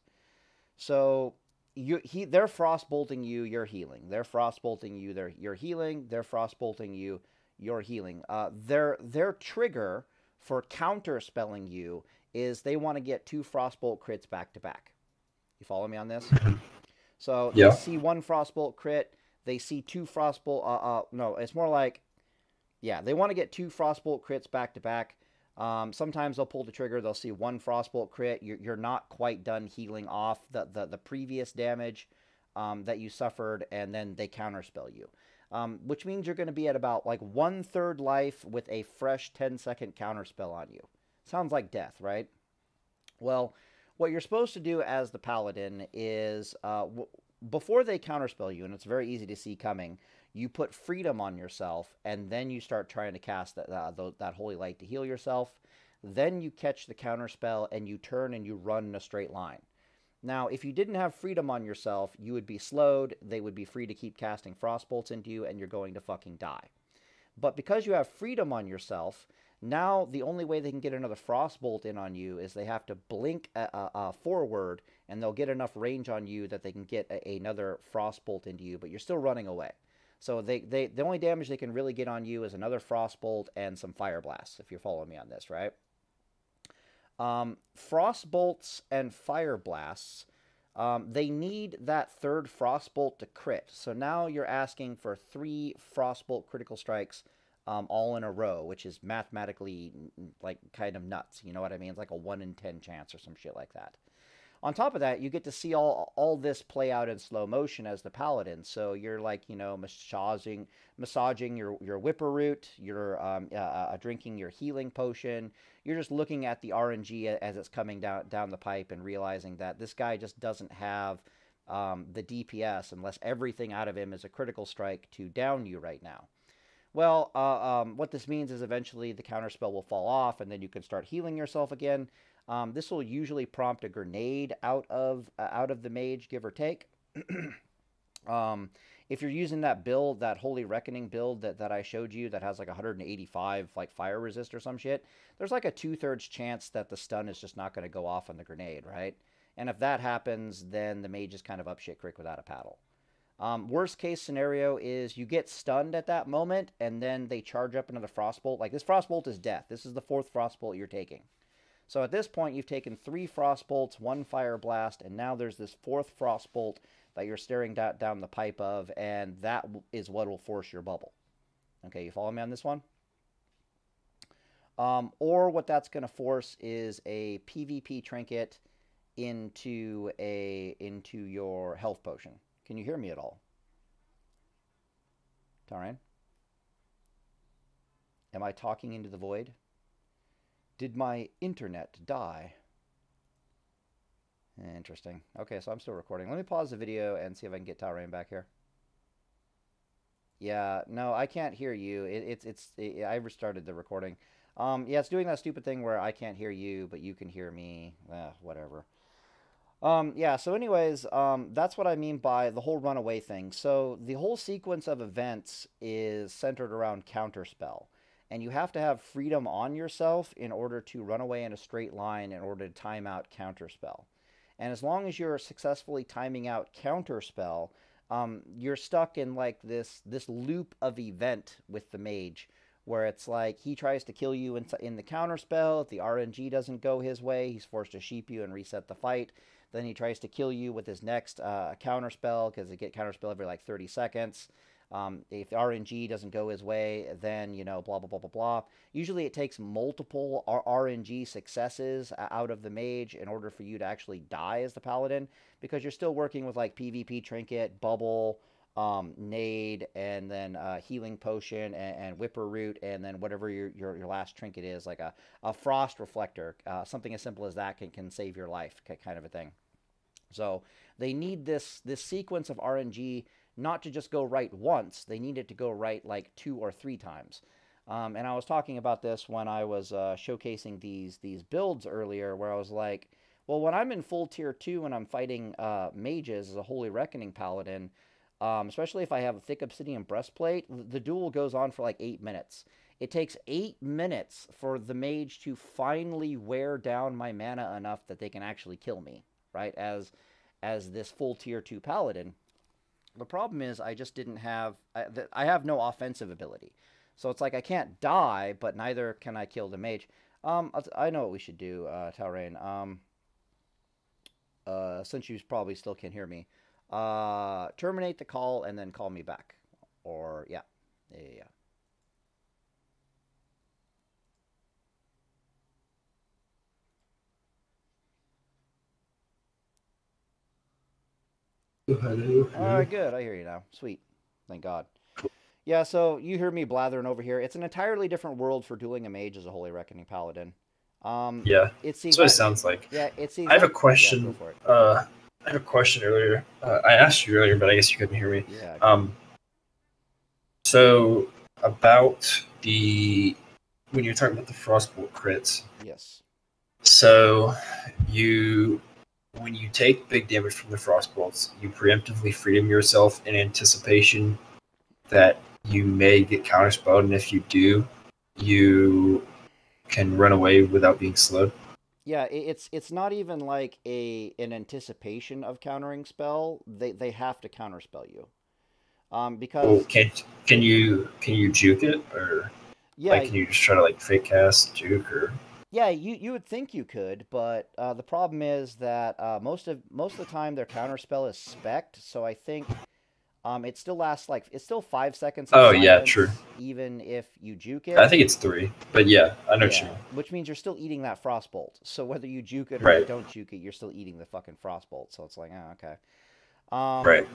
So they're frostbolting you, you're healing. They're frostbolting you, you're healing. They're frostbolting you, you're healing. Their trigger for counterspelling you is they want to get 2 frostbolt crits back to back. You follow me on this? So they see 1 frostbolt crit. They see 2 frostbolt. No, it's more like, yeah, they want to get 2 frostbolt crits back to back. Sometimes they'll pull the trigger. They'll see 1 frostbolt crit. You're not quite done healing off the previous damage that you suffered, and then they counterspell you, which means you're going to be at about like 1/3 life with a fresh 10-second counterspell on you. Sounds like death, right? Well, what you're supposed to do as the Paladin is before they counterspell you, and it's very easy to see coming, you put freedom on yourself, and then you start trying to cast that holy light to heal yourself. Then you catch the counterspell, and you turn and you run in a straight line. Now, if you didn't have freedom on yourself, you would be slowed. They would be free to keep casting frostbolts into you, and you're going to fucking die. But because you have freedom on yourself, now the only way they can get another frostbolt in on you is they have to blink forward, and they'll get enough range on you that they can get another frostbolt into you, but you're still running away. So the only damage they can really get on you is another frostbolt and some fire blasts, if you're following me on this, right? Frostbolts and fire blasts, they need that 3rd frostbolt to crit. So now you're asking for 3 frostbolt critical strikes all in a row, which is mathematically like kind of nuts. You know what I mean? It's like a 1 in 10 chance or some shit like that. On top of that, you get to see all this play out in slow motion as the Paladin. So you're like, you know, massaging your whipper root. You're drinking your healing potion. You're just looking at the RNG as it's coming down the pipe and realizing that this guy just doesn't have the DPS unless everything out of him is a critical strike to down you right now. Well, what this means is eventually the counterspell will fall off, and then you can start healing yourself again. This will usually prompt a grenade out of the mage, give or take. If you're using that build, that Holy Reckoning build that I showed you that has like 185 like fire resist or some shit, there's like a 2/3 chance that the stun is just not going to go off on the grenade, right? And if that happens, then the mage is kind of up shit creek without a paddle. Worst case scenario is you get stunned at that moment, and then they charge up another frostbolt. Like this frostbolt is death. This is the 4th frostbolt you're taking. So at this point, you've taken 3 frostbolts, 1 fire blast, and now there's this 4th frostbolt that you're staring down the pipe of, and that is what will force your bubble. Okay, you follow me on this one? Or what that's going to force is a PvP trinket into your health potion. Can you hear me at all? Telreyne? Am I talking into the void? Did my internet die? Interesting. Okay, so I'm still recording. Let me pause the video and see if I can get Telreyne back here. Yeah, no, I can't hear you. I restarted the recording. Yeah, it's doing that stupid thing where I can't hear you, but you can hear me. Whatever. Yeah, so anyways, that's what I mean by the whole runaway thing. So the whole sequence of events is centered around counterspell. And you have to have freedom on yourself in order to run away in a straight line in order to time out counterspell. And as long as you're successfully timing out counterspell, you're stuck in like this loop of event with the mage, where it's like he tries to kill you in the counter spell. If the RNG doesn't go his way, he's forced to sheep you and reset the fight. Then he tries to kill you with his next counter spell, because they get counter spell every like 30 seconds. If the RNG doesn't go his way, then, you know, blah, blah, blah, blah, blah. Usually it takes multiple RNG successes out of the mage in order for you to actually die as the paladin, because you're still working with like PvP trinket, bubble, nade, and then healing potion and whipper root, and then whatever your last trinket is, like a frost reflector. Something as simple as that can save your life, kind of a thing. So they need this sequence of RNG not to just go right once. They need it to go right like 2 or 3 times. And I was talking about this when I was showcasing these builds earlier, where I was like, well, when I'm in full tier 2 and I'm fighting mages as a Holy Reckoning Paladin, especially if I have a thick obsidian breastplate, the duel goes on for like 8 minutes. It takes 8 minutes for the mage to finally wear down my mana enough that they can actually kill me, right? As this full tier 2 Paladin. The problem is I just didn't have... I have no offensive ability. So it's like I can't die, but neither can I kill the mage. I know what we should do, Telreyne. Since you probably still can't hear me. Terminate the call and then call me back. Or, yeah. Yeah. Alright, good. I hear you now. Sweet. Thank God. Yeah, so you hear me blathering over here. It's an entirely different world for dueling a mage as a Holy Reckoning Paladin. Yeah, that's what it sounds like. Yeah, it's I have a question. Yeah, go for it. I have a question earlier. I asked you earlier, but I guess you couldn't hear me. Yeah. So about when you're talking about the Frostbolt crits. Yes. So when you take big damage from the Frostbolts, you preemptively freedom yourself in anticipation that you may get counterspelled, and if you do, you can run away without being slowed. Yeah, it's not even like an anticipation of countering spell. They have to counterspell you. Because can you juke it, or like can you just try to like fake cast juke, or? Yeah, you would think you could, but the problem is that most of the time their counterspell is spec'd, so I think it still lasts like it's still 5 seconds. Oh yeah, true. Even if you juke it, I think it's 3, but yeah, I know what you mean. Which means you're still eating that Frostbolt. So whether you juke it or you don't juke it, you're still eating the fucking Frostbolt. So it's like, oh, okay. Right.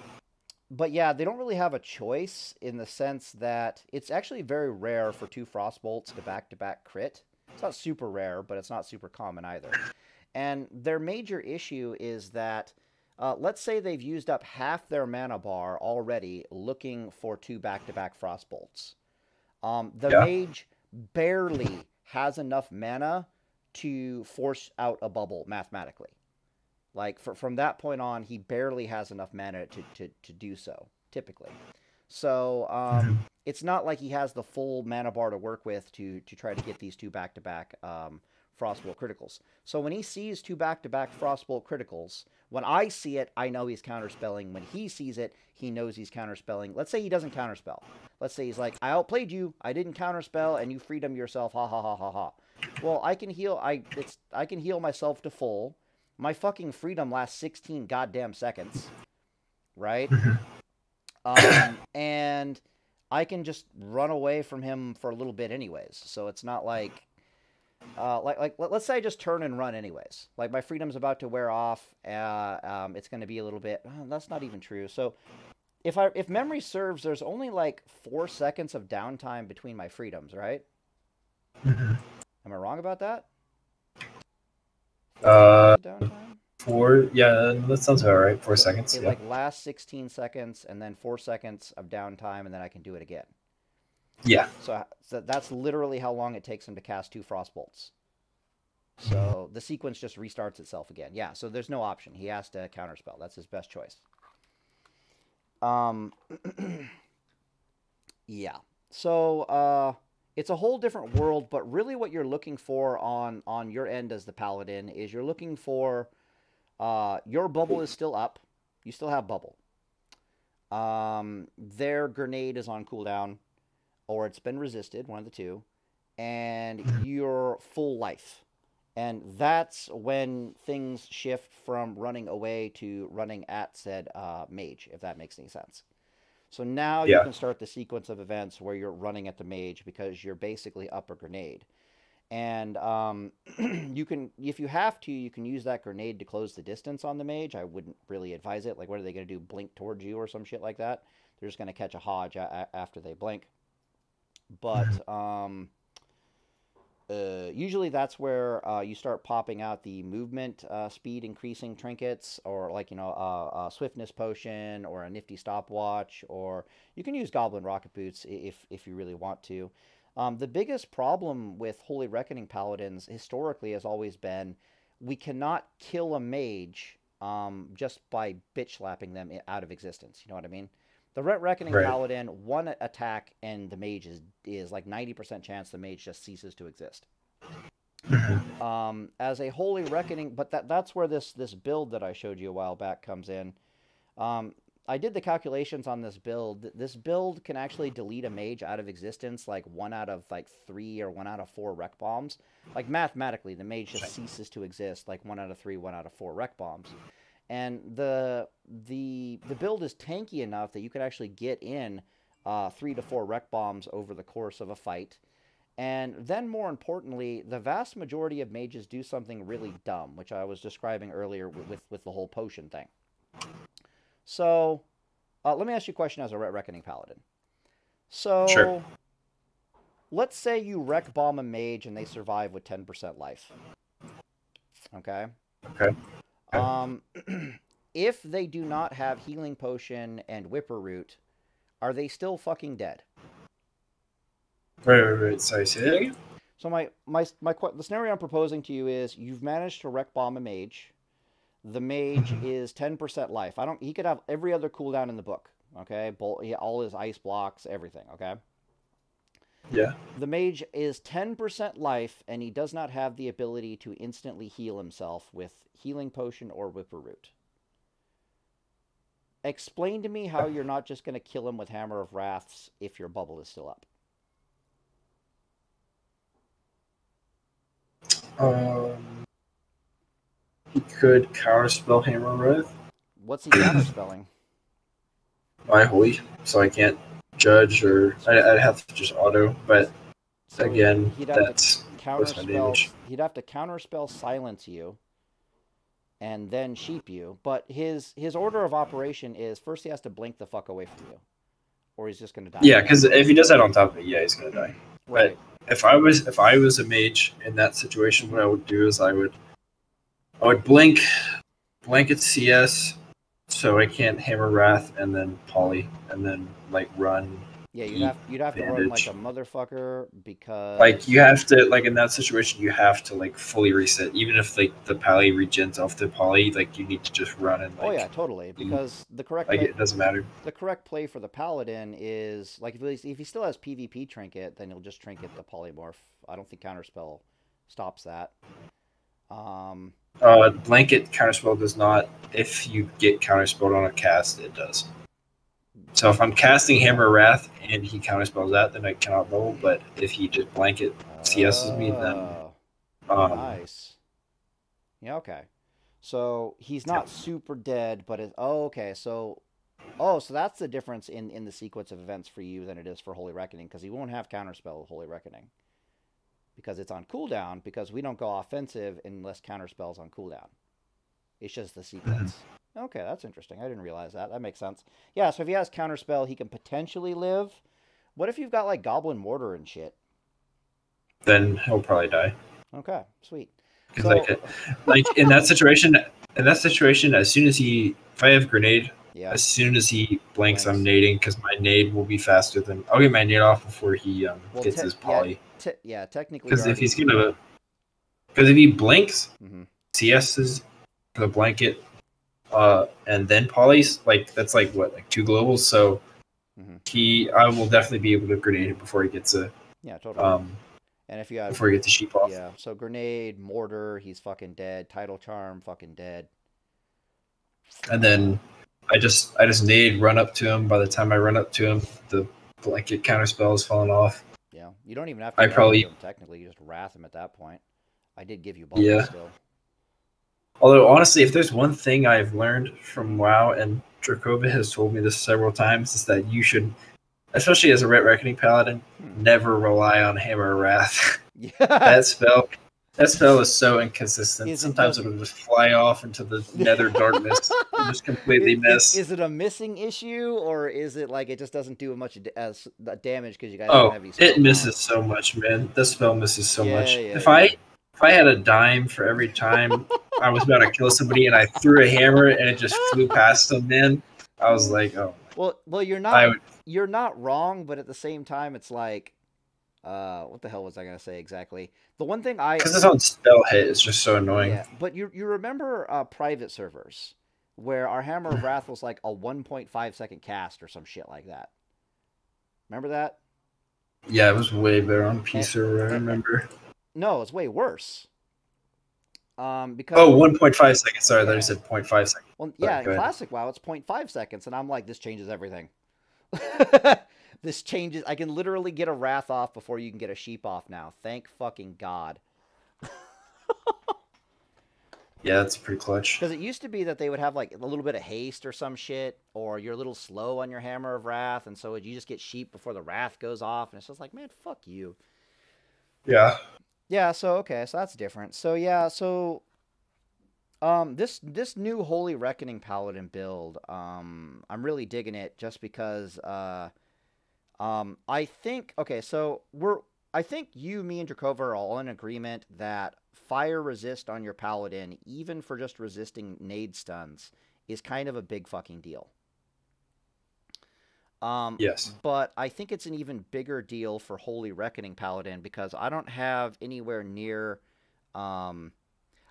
But yeah, they don't really have a choice in the sense that it's actually very rare for 2 Frostbolts to back-to-back crit. It's not super rare, but it's not super common either. And their major issue is that, let's say they've used up half their mana bar already looking for 2 back-to-back Frostbolts. The mage barely has enough mana to force out a bubble mathematically. Like, from that point on, he barely has enough mana to do so, typically. So, it's not like he has the full mana bar to work with to try to get these 2 back-to-back Frostbolt criticals. So when he sees 2 back-to-back Frostbolt criticals, when I see it, I know he's counterspelling. When he sees it, he knows he's counterspelling. Let's say he doesn't counterspell. Let's say he's like, I outplayed you, I didn't counterspell, and you freedom yourself, ha ha ha ha ha. Well, I can heal myself to full. My fucking freedom lasts 16 goddamn seconds. Right? And I can just run away from him for a little bit anyways. So it's not like, let's say I just turn and run anyways. Like, my freedom's about to wear off. It's going to be a little bit, that's not even true. So if memory serves, there's only like 4 seconds of downtime between my freedoms, right? Am I wrong about that? Downtime? 4, yeah, that sounds about right. 4 seconds. It like lasts 16 seconds and then 4 seconds of downtime, and then I can do it again. Yeah. So that's literally how long it takes him to cast 2 Frostbolts. So the sequence just restarts itself again. Yeah, so there's no option. He has to counterspell. That's his best choice. Yeah. So it's a whole different world, but really what you're looking for on your end as the Paladin is you're looking for your bubble is still up. You still have bubble. their grenade is on cooldown, or it's been resisted, one of the two, and you're full life. And that's when things shift from running away to running at said mage, if that makes any sense. So now you can start the sequence of events where you're running at the mage because you're basically up a grenade. And you can, if you have to, you can use that grenade to close the distance on the mage. I wouldn't really advise it. Like, what are they going to do? Blink towards you or some shit like that? They're just going to catch a Hodge after they blink. But usually that's where you start popping out the movement speed increasing trinkets, or like, a swiftness potion or a nifty stopwatch, or you can use Goblin Rocket Boots if you really want to. The biggest problem with Holy Reckoning Paladins historically has always been we cannot kill a mage just by bitch slapping them out of existence. You know what I mean? The Reckoning Paladin, one attack and the mage is like 90% chance the mage just ceases to exist. As a Holy Reckoning, but that's where this build that I showed you a while back comes in. I did the calculations on this build. This build can actually delete a mage out of existence like 1 out of like 3 or 1 out of 4 rec bombs. Like mathematically, the mage just ceases to exist like 1 out of 3, 1 out of 4 rec bombs. And the build is tanky enough that you could actually get in 3 to 4 rec bombs over the course of a fight. And then more importantly, the vast majority of mages do something really dumb, which I was describing earlier with the whole potion thing. So, let me ask you a question as a Reckoning Paladin. So, let's say you wreck bomb a mage and they survive with 10% life. Okay? If they do not have Healing Potion and Whipper Root, are they still fucking dead? Right. Sorry, say that again? So the scenario I'm proposing to you is you've managed to wreck bomb a mage. The mage is 10% life. He could have every other cooldown in the book. Okay? All his ice blocks, everything. Okay? Yeah. The mage is 10% life, and he does not have the ability to instantly heal himself with Healing Potion or Whipper Root. Explain to me how you're not just going to kill him with Hammer of Wraths if your bubble is still up. He could counterspell Hammer of Wrath. What's he counterspelling? My Holy, so I can't judge, or I'd have to just auto, but so again, that's my damage. He'd have to counterspell Silence you, and then Sheep you, but his order of operation is first he has to blink the fuck away from you, or he's just going to die. Yeah, because if he does that on top of it, yeah, he's going to die. Right. But if I was a mage in that situation, what I would do is I would blanket CS, so I can't Hammer Wrath and then Poly and then like run. Yeah, you'd have to run like a motherfucker, because like you have to, like in that situation you have to like fully reset, even if like the Pally regens off the Poly, like you need to just run and like. Oh yeah, totally, because the correct it doesn't matter. The correct play for the Paladin is like if he still has PvP trinket, then he'll just trinket the polymorph. I don't think counterspell stops that. Blanket counterspell does not. If you get counterspelled on a cast, it does. So if I'm casting Hammer Wrath and he counterspells that, then I cannot roll. But if he just blanket CS's me, then nice. Yeah, okay. So he's not super dead, but okay. So that's the difference in the sequence of events for you than it is for Holy Reckoning, because he won't have counterspell with Holy Reckoning, because it's on cooldown, because we don't go offensive unless counterspell's on cooldown. It's just the sequence. Okay, that's interesting. I didn't realize that. That makes sense. Yeah, so if he has counterspell, he can potentially live. What if you've got like Goblin Mortar and shit? Then he'll probably die. Okay, sweet. So, like in that situation, as soon as if I have grenade, as soon as he blanks, I'm nading, because my nade will be faster than. I'll get my nade off before he gets his Poly. Yeah, technically. Because if he blinks, CS's the blanket. And then Polys, like that's like what, like 2 globals. So I will definitely be able to grenade him before he gets a totally. And if you have before he gets the sheep off. Yeah, so grenade, mortar, he's fucking dead. Tidal charm, fucking dead. And then I just need run up to him. By the time I run up to him, the blanket counterspell has fallen off. Yeah, you don't even have to run up to him, technically. You just wrath him at that point. I did give you bubble still. Although, honestly, if there's one thing I've learned from WoW, and Drakova has told me this several times, is that you should, especially as a Ret Reckoning Paladin, never rely on Hammer of Wrath. Yeah. That spell is so inconsistent. Sometimes it'll just fly off into the nether darkness and just completely miss. Is it a missing issue, or is it like it just doesn't do much damage because you guys don't have any spell it misses so much, man. The spell misses so much. Yeah, If I had a dime for every time I was about to kill somebody and I threw a hammer and it just flew past them, man, I was like, oh. Well, you're not wrong, but at the same time, it's like, what the hell was I gonna say exactly? The one thing because this on spell hit is just so annoying. Yeah, but you remember private servers where our Hammer of Wrath was like a 1.5 second cast or some shit like that. Remember that? Yeah, it was way better on P server. I remember. No, it's way worse. Because 1.5 seconds. Sorry, I thought you said 0.5 seconds. Well, yeah, in Classic WoW, it's 0.5 seconds, and I'm like, this changes everything. This changes. I can literally get a Wrath off before you can get a Sheep off now. Thank fucking God. Yeah, that's pretty clutch. Because it used to be that they would have like a little bit of haste or some shit, or you're a little slow on your Hammer of Wrath, and so you just get Sheep before the Wrath goes off, and it's just like, man, fuck you. Yeah. Yeah, so okay, so that's different. So yeah, so this new Holy Reckoning Paladin build, I'm really digging it just because I think I think you, me, and Drakova are all in agreement that fire resist on your Paladin, even for just resisting nade stuns, is kind of a big fucking deal. Yes. But I think it's an even bigger deal for Holy Reckoning Paladin because I don't have anywhere near... I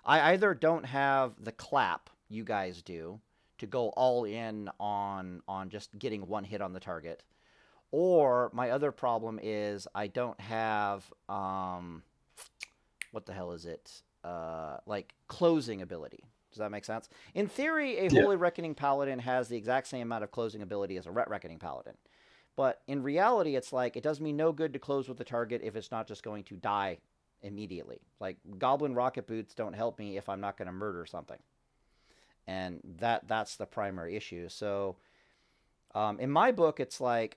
either don't have the clap you guys do to go all in on just getting one hit on the target. Or my other problem is I don't have... what the hell is it? Like closing ability. Does that make sense? In theory, a Holy Reckoning Paladin has the exact same amount of closing ability as a Ret Reckoning Paladin. But in reality, it's like, it does me no good to close with the target if it's not just going to die immediately. Like, Goblin Rocket Boots don't help me if I'm not going to murder something. And that's the primary issue. So, in my book, it's like,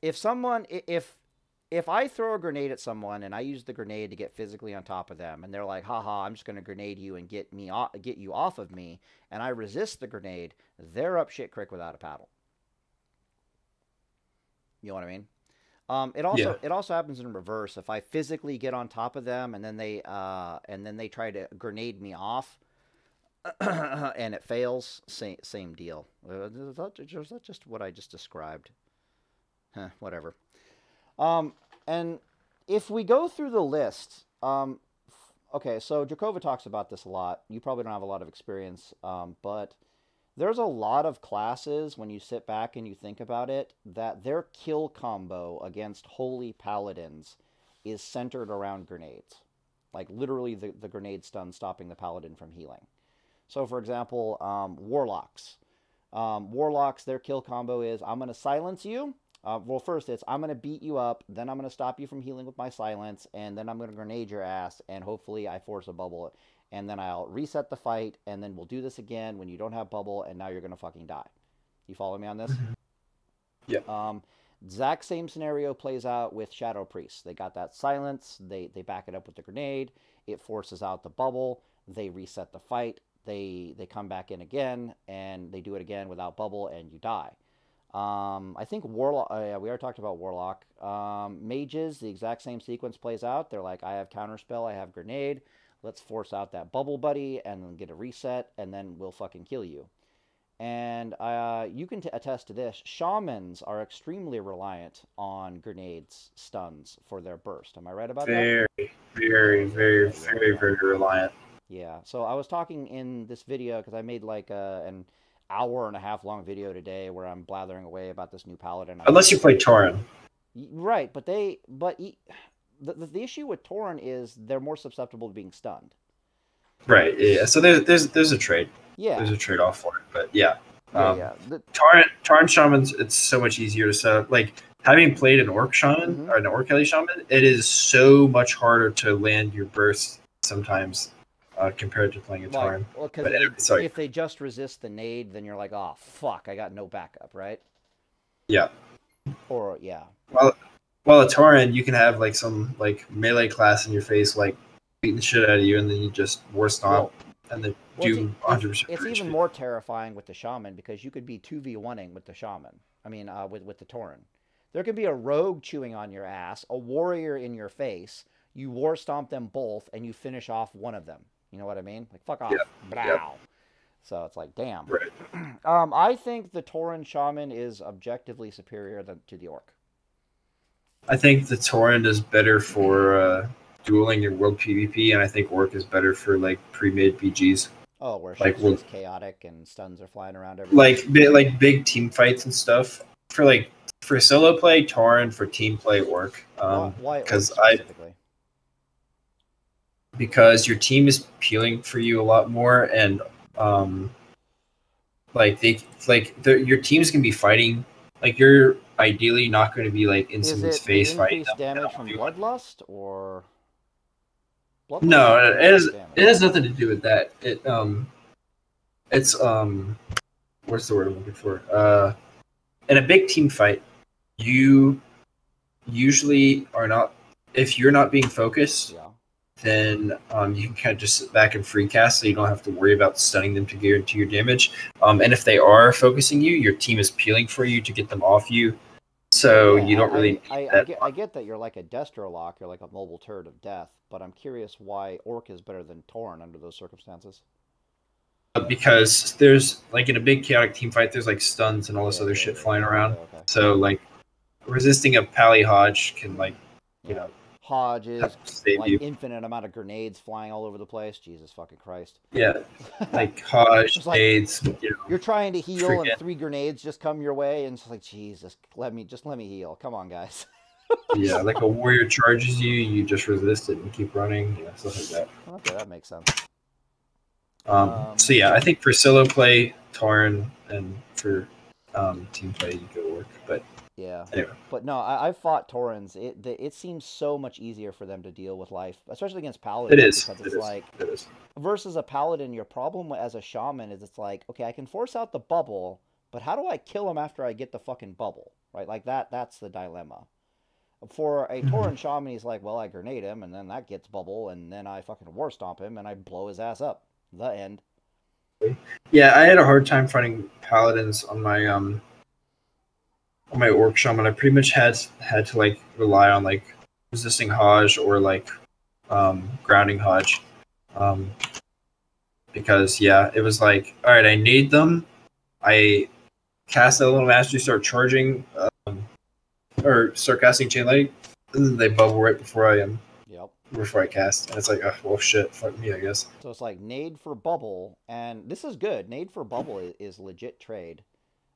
if I throw a grenade at someone and I use the grenade to get physically on top of them, and they're like, haha, I'm just going to grenade you and get you off of me, and I resist the grenade, they're up shit creek without a paddle. You know what I mean? It also happens in reverse. If I physically get on top of them and then they try to grenade me off and it fails, same deal. Is that just what I just described? Whatever. And if we go through the list, okay, so Drakova talks about this a lot. You probably don't have a lot of experience, but there's a lot of classes, when you sit back and you think about it, that their kill combo against Holy Paladins is centered around grenades. Like, literally the grenade stun stopping the Paladin from healing. So, for example, Warlocks. Warlocks, their kill combo is, I'm going to silence you. Well, first it's, I'm going to beat you up, then I'm going to stop you from healing with my silence, and then I'm going to grenade your ass, and hopefully I force a bubble, and then I'll reset the fight, and then we'll do this again when you don't have bubble, and now you're going to fucking die. You follow me on this? Yeah. Exact same scenario plays out with Shadow Priests. They got that silence, they back it up with the grenade, it forces out the bubble, they reset the fight, they come back in again, and they do it again without bubble, and you die. I think Warlock, we already talked about Warlock. Mages, the exact same sequence plays out. They're like, I have Counterspell, I have Grenade. Let's force out that bubble buddy and then get a reset, and then we'll fucking kill you. And you can attest to this. Shamans are extremely reliant on grenades, stuns for their burst. Am I right about that? Very reliant. Yeah. So I was talking in this video because I made like an hour-and-a-half long video today where I'm blathering away about this new Paladin. Unless you play Tauren. Right, but the issue with Tauren is they're more susceptible to being stunned. Right, yeah. So there's a trade. Yeah. There's a trade-off for it, but yeah. Yeah. Tauren Shamans, it's so much easier to set up. Like, having played an Orc Shaman, or an Orc Elite Shaman, it is so much harder to land your burst sometimes compared to playing a Tauren. Well, because if they just resist the nade, then you're like, oh, fuck, I got no backup, right? Yeah. Or, yeah. Well, a Tauren, you can have, like, some, like, melee class in your face, like, beating the shit out of you, and then you just War Stomp, and then do 100%. It's even more terrifying with the Shaman, because you could be 2v1ing with the Shaman. I mean, with the Tauren. There could be a rogue chewing on your ass, a warrior in your face, you War Stomp them both, and you finish off one of them. You know what I mean? Like, fuck off. Yeah. Yep. So it's like, damn. Right. I think the Tauren Shaman is objectively superior to the Orc. I think the Tauren is better for dueling and world PvP, and I think Orc is better for, like, pre-mid PGs. Oh, where shit's just chaotic and stuns are flying around everywhere. Like big team fights and stuff. For solo play, Tauren. For team play, Orc. Why Orc specifically? Because your team is peeling for you a lot more, and your teams can be fighting. Like, you're ideally not going to be, like, in someone's face fighting them. Is it damage from Bloodlust or? Bloodlust? No, it has nothing to do with that. It's what's the word I'm looking for? In a big team fight, you usually are not. If you're not being focused, then you can kind of just sit back and free cast, so you don't have to worry about stunning them to guarantee your damage. And if they are focusing you, your team is peeling for you to get them off you, so you don't really. I get that you're like a Destro Lock, you're like a mobile turret of death, but I'm curious why Orc is better than Tauren under those circumstances. Because there's, like, in a big chaotic team fight, there's, like, stuns and all this other shit flying around. Okay. So, like, resisting a Pally Hodge can, like, you know. Hodge is like infinite amount of grenades flying all over the place. Jesus fucking Christ. Yeah, like Hodge, grenades. Like, you're trying to heal and 3 grenades just come your way, and it's like, Jesus, let me heal. Come on, guys. Yeah, like a warrior charges you, you just resist it and keep running. Yeah, stuff like that. Okay, that makes sense. So yeah, I think for solo play, Tauren, and for team play, you go Orc. But yeah, anyway. But no, I've fought Taurens. It seems so much easier for them to deal with life, especially against Paladin. It is. Versus a Paladin, your problem as a Shaman is it's like, okay, I can force out the bubble, but how do I kill him after I get the fucking bubble, right? Like that's the dilemma. For a Tauren Shaman, he's like, well, I grenade him, and then that gets bubble, and then I fucking War Stomp him, and I blow his ass up. The end. Yeah, I had a hard time fighting Paladins on my Orc Shaman. I pretty much had to, like, rely on, like, resisting Hodge or, like, grounding Hodge. Because, yeah, it was like, alright, I need them. I cast that little mastery, start charging, or start casting Chain Lightning, and then they bubble right before I cast. And it's like, oh, well, shit, fuck me, I guess. So it's like nade for bubble, and this is good. Nade for bubble is legit trade.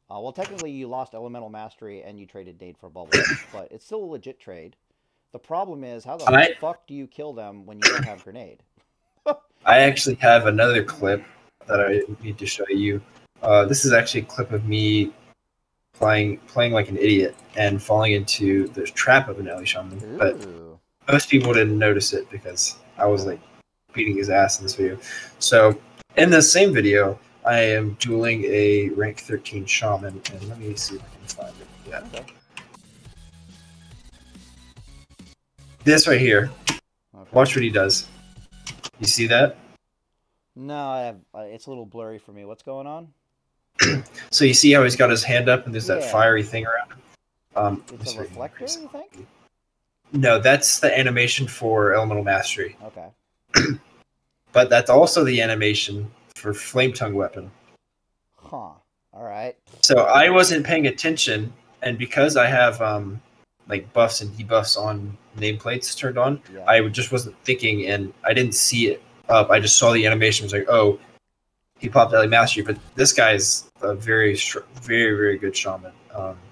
Well, technically, you lost Elemental Mastery and you traded nade for bubble, but it's still a legit trade. The problem is, how the fuck do you kill them when you don't have grenade? I actually have another clip that I need to show you. This is actually a clip of me playing like an idiot and falling into the trap of an Ellie Shaman. Ooh. But most people didn't notice it because I was, like, beating his ass in this video. So in this same video, I am dueling a rank 13 Shaman, and let me see if I can find it. Yeah. Okay. This right here. Okay. Watch what he does. You see that? No, it's a little blurry for me. What's going on? So you see how he's got his hand up and there's that fiery thing around him? It's a reflector, you think? No, that's the animation for Elemental Mastery. Okay. But that's also the animation for Flame Tongue Weapon. Huh. Alright. So I wasn't paying attention, and because I have like buffs and debuffs on nameplates turned on, I just wasn't thinking, and I didn't see it up. I just saw the animation. I was like, oh, he popped Ellie Mastery, but this guy's a very, very, very good shaman.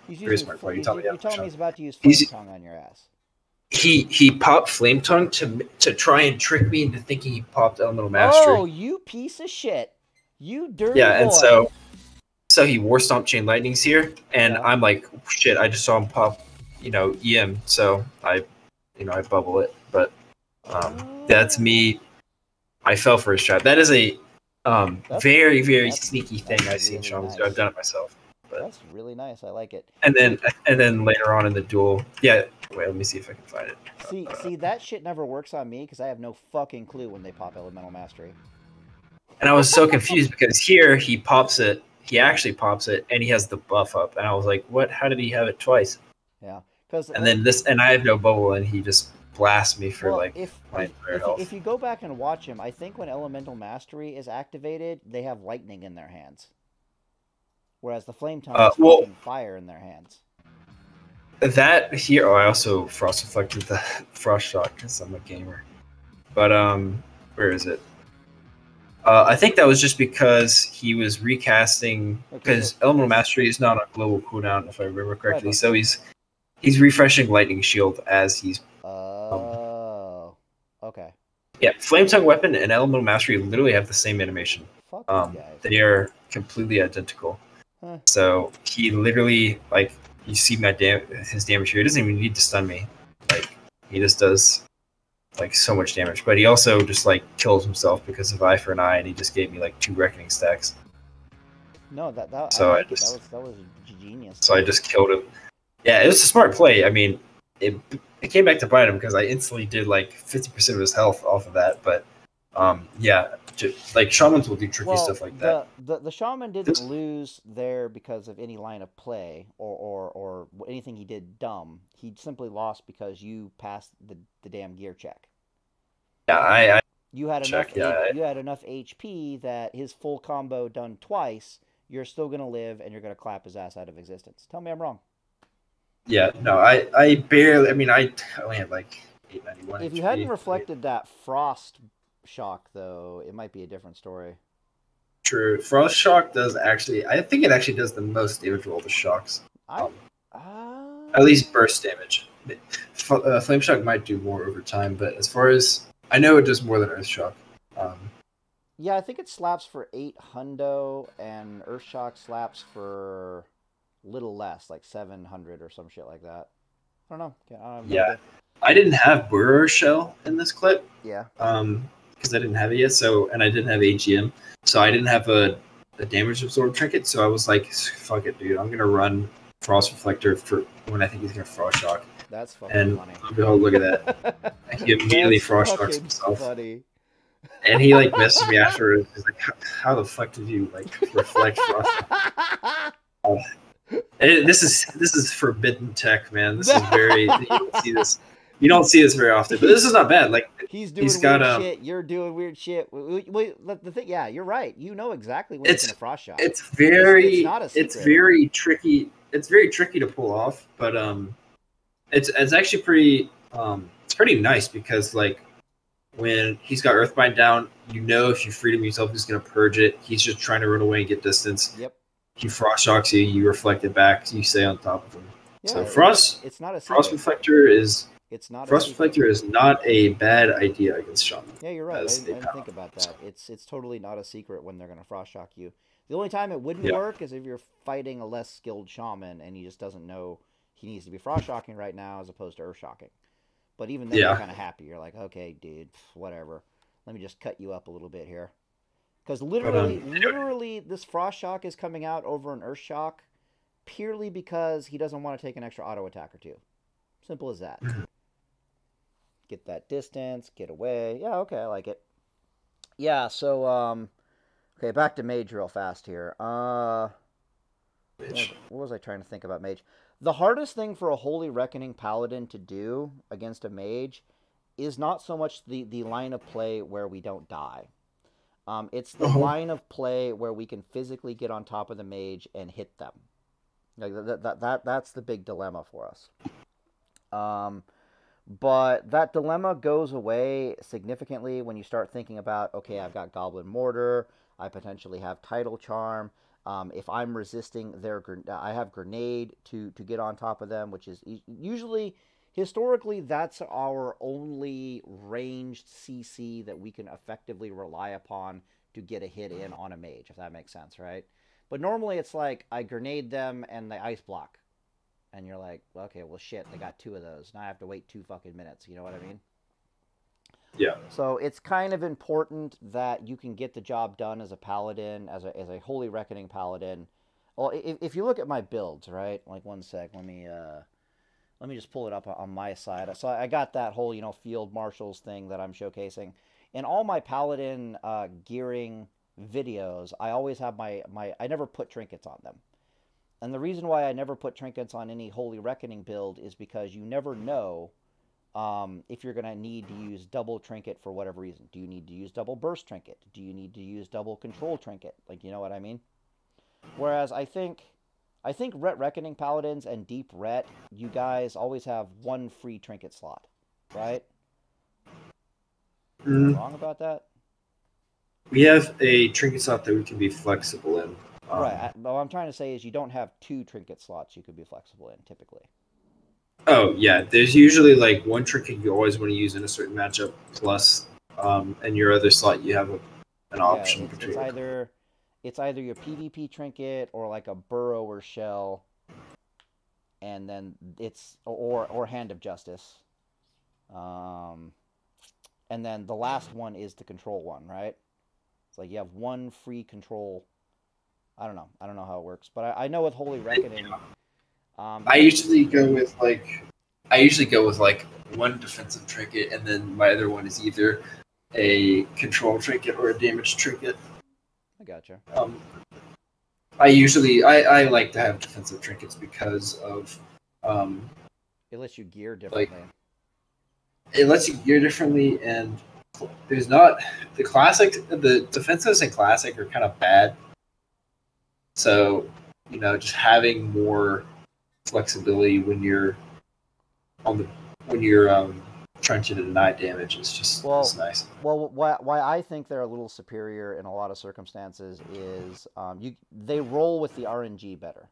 Very smart player. You tell me he's about to use Flame Tongue on your ass. He popped Flame Tongue to try and trick me into thinking he popped Elemental Mastery. Oh, you piece of shit! You dirty boy! Yeah, and so So he War Stomp Chain Lightnings here, and Yeah. I'm like, shit, I just saw him pop, EM, so I bubble it. But that's me. I fell for his trap. That is a very, very sneaky thing I've seen shamans do. I've done it myself. But. That's really nice. I like it. And then later on in the duel, yeah. Wait, let me see if I can find it. See, that shit never works on me because I have no fucking clue when they pop Elemental Mastery. And I was so confused because here he pops it. He actually pops it, and he has the buff up. And I was like, "What? How did he have it twice?" Yeah, and I have no bubble, and he just blasts me for if you go back and watch him, I think when Elemental Mastery is activated, they have lightning in their hands, whereas the Flame Tongue is fucking fire in their hands. That here, I also Frost Reflected the Frost Shock because I'm a gamer. But where is it? I think that was just because he was recasting because Elemental Mastery is not on global cooldown, if I remember correctly. Right, so he's refreshing Lightning Shield as he's. Okay. Yeah, Flame Tongue Weapon and Elemental Mastery literally have the same animation. They are completely identical. Huh. So he literally you see his damage here. He doesn't even need to stun me. He just does so much damage. But he also just kills himself because of Eye for an Eye, and he just gave me 2 Reckoning stacks. No, that was genius. So I just killed him. Yeah, it was a smart play. I mean, it came back to bite him because I instantly did 50% of his health off of that. But yeah, shamans will do tricky stuff like that. The shaman didn't lose there because of any line of play or anything he did dumb. He simply lost because you passed the damn gear check. Yeah, you had enough HP that his full combo done twice, you're still gonna live and you're gonna clap his ass out of existence. Tell me I'm wrong. Yeah, no, I barely. I mean, I only had 891. If you hadn't reflected that Frost Shock, though, it might be a different story. True. Frost Shock does actually. I think it actually does the most damage of all the shocks. At least burst damage. Flame Shock might do more over time, but as far as I know, it does more than Earth Shock. Yeah, I think it slaps for 8 hundo, and Earth Shock slaps for little less, 700 or some shit like that. I don't know. Yeah, I didn't have Burrow Shell in this clip. Yeah. Because I didn't have it yet. And I didn't have AGM, so I didn't have a damage absorb trinket. So I was like, fuck it, dude. I'm gonna run Frost Reflector for when I think he's gonna Frost Shock. That's fucking funny. Oh, look at that. He immediately Frost Shocks himself. Funny. And he messaged me after. He's like, "How the fuck did you reflect Frost?" This is forbidden tech, man. This is very. You don't see this very often, but this is not bad. He's doing weird shit. You're doing weird shit. Wait, the thing, yeah, you're right. You know exactly when it's gonna Frost Shock. It's very. It's very tricky. It's very tricky to pull off, but it's actually pretty. It's pretty nice because when he's got Earthbind down, if you freed him yourself, he's gonna purge it. He's just trying to run away and get distance. Yep. He Frost Shocks you. You reflect it back. You stay on top of him. Yeah, so Frost Reflector is. It's not Frost Reflector is not a bad idea against shaman. Yeah, you're right. I didn't think about that. It's totally not a secret when they're going to Frost Shock you. The only time it wouldn't work is if you're fighting a less skilled shaman and he just doesn't know he needs to be Frost Shocking right now as opposed to Earth Shocking. But even then, you're kind of happy. You're like, okay, dude, whatever. Let me just cut you up a little bit here. Because literally, this Frost Shock is coming out over an Earth Shock purely because he doesn't want to take an extra auto attack or two. Simple as that. Get that distance, get away. Yeah, okay, I like it. Yeah, so, okay, back to Mage real fast here. What was I trying to think about Mage? The hardest thing for a Holy Reckoning Paladin to do against a Mage is not so much the line of play where we don't die. It's the line of play where we can physically get on top of the Mage and hit them. That's the big dilemma for us. But that dilemma goes away significantly when you start thinking about, okay, I've got Goblin Mortar, I potentially have Tidal Charm. If I'm resisting I have Grenade to get on top of them, which is usually, historically, that's our only ranged CC that we can effectively rely upon to get a hit in on a Mage, if that makes sense, right? But normally it's like I grenade them and they ice block. And you're like, okay, well, shit, they got 2 of those. Now I have to wait 2 fucking minutes. You know what I mean? Yeah. So it's kind of important that you can get the job done as a paladin, as a Holy Reckoning paladin. Well, if you look at my builds, right? Like, one sec, let me just pull it up on my side. So I got that whole, you know, field marshals thing that I'm showcasing. In all my paladin gearing videos, I always have I never put trinkets on them. And the reason why I never put trinkets on any Holy Reckoning build is because you never know if you're going to need to use double trinket for whatever reason. Do you need to use double burst trinket? Do you need to use double control trinket? Like, you know what I mean? Whereas I think Ret Reckoning Paladins and Deep Ret, you guys always have 1 free trinket slot, right? Am I wrong about that? We have a trinket slot that we can be flexible in. Right. What I'm trying to say is you don't have 2 trinket slots you could be flexible in, typically. Oh, yeah. There's usually like 1 trinket you always want to use in a certain matchup, plus, and your other slot you have an option between. It's either your PvP trinket or like a burrower shell, and then it's or Hand of Justice. And then the last one is the control one, right? It's like you have 1 free control. I don't know how it works, but I know with Holy Reckoning. I usually go with like 1 defensive trinket, and then my other one is either a control trinket or a damage trinket. I gotcha. I like to have defensive trinkets because of it lets you gear differently. Like, it lets you gear differently, and there's not the defensives in classic are kind of bad. So, you know, just having more flexibility when you're trying to deny damage is just it's nice. Well, why I think they're a little superior in a lot of circumstances is they roll with the RNG better.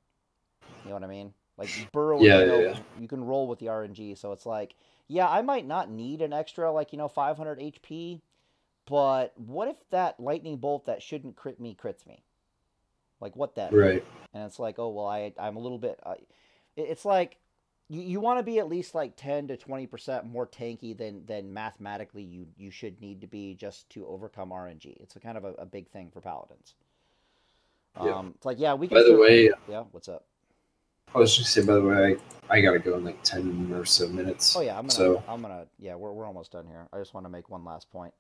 You know what I mean? Like burrow, you can roll with the RNG, so it's like, yeah, I might not need an extra 500 HP, but what if that lightning bolt that shouldn't crit me crits me? Like, what then? Right. And it's like, oh, well, I'm a little bit... it's like, you want to be at least like 10 to 20% more tanky than mathematically you should need to be just to overcome RNG. It's a kind of a big thing for Paladins. Yeah. It's like, yeah, we can... By the way... Yeah, what's up? I was just saying, by the way, I gotta go in like 10 or so minutes. Oh, yeah, yeah, we're almost done here. I just want to make one last point.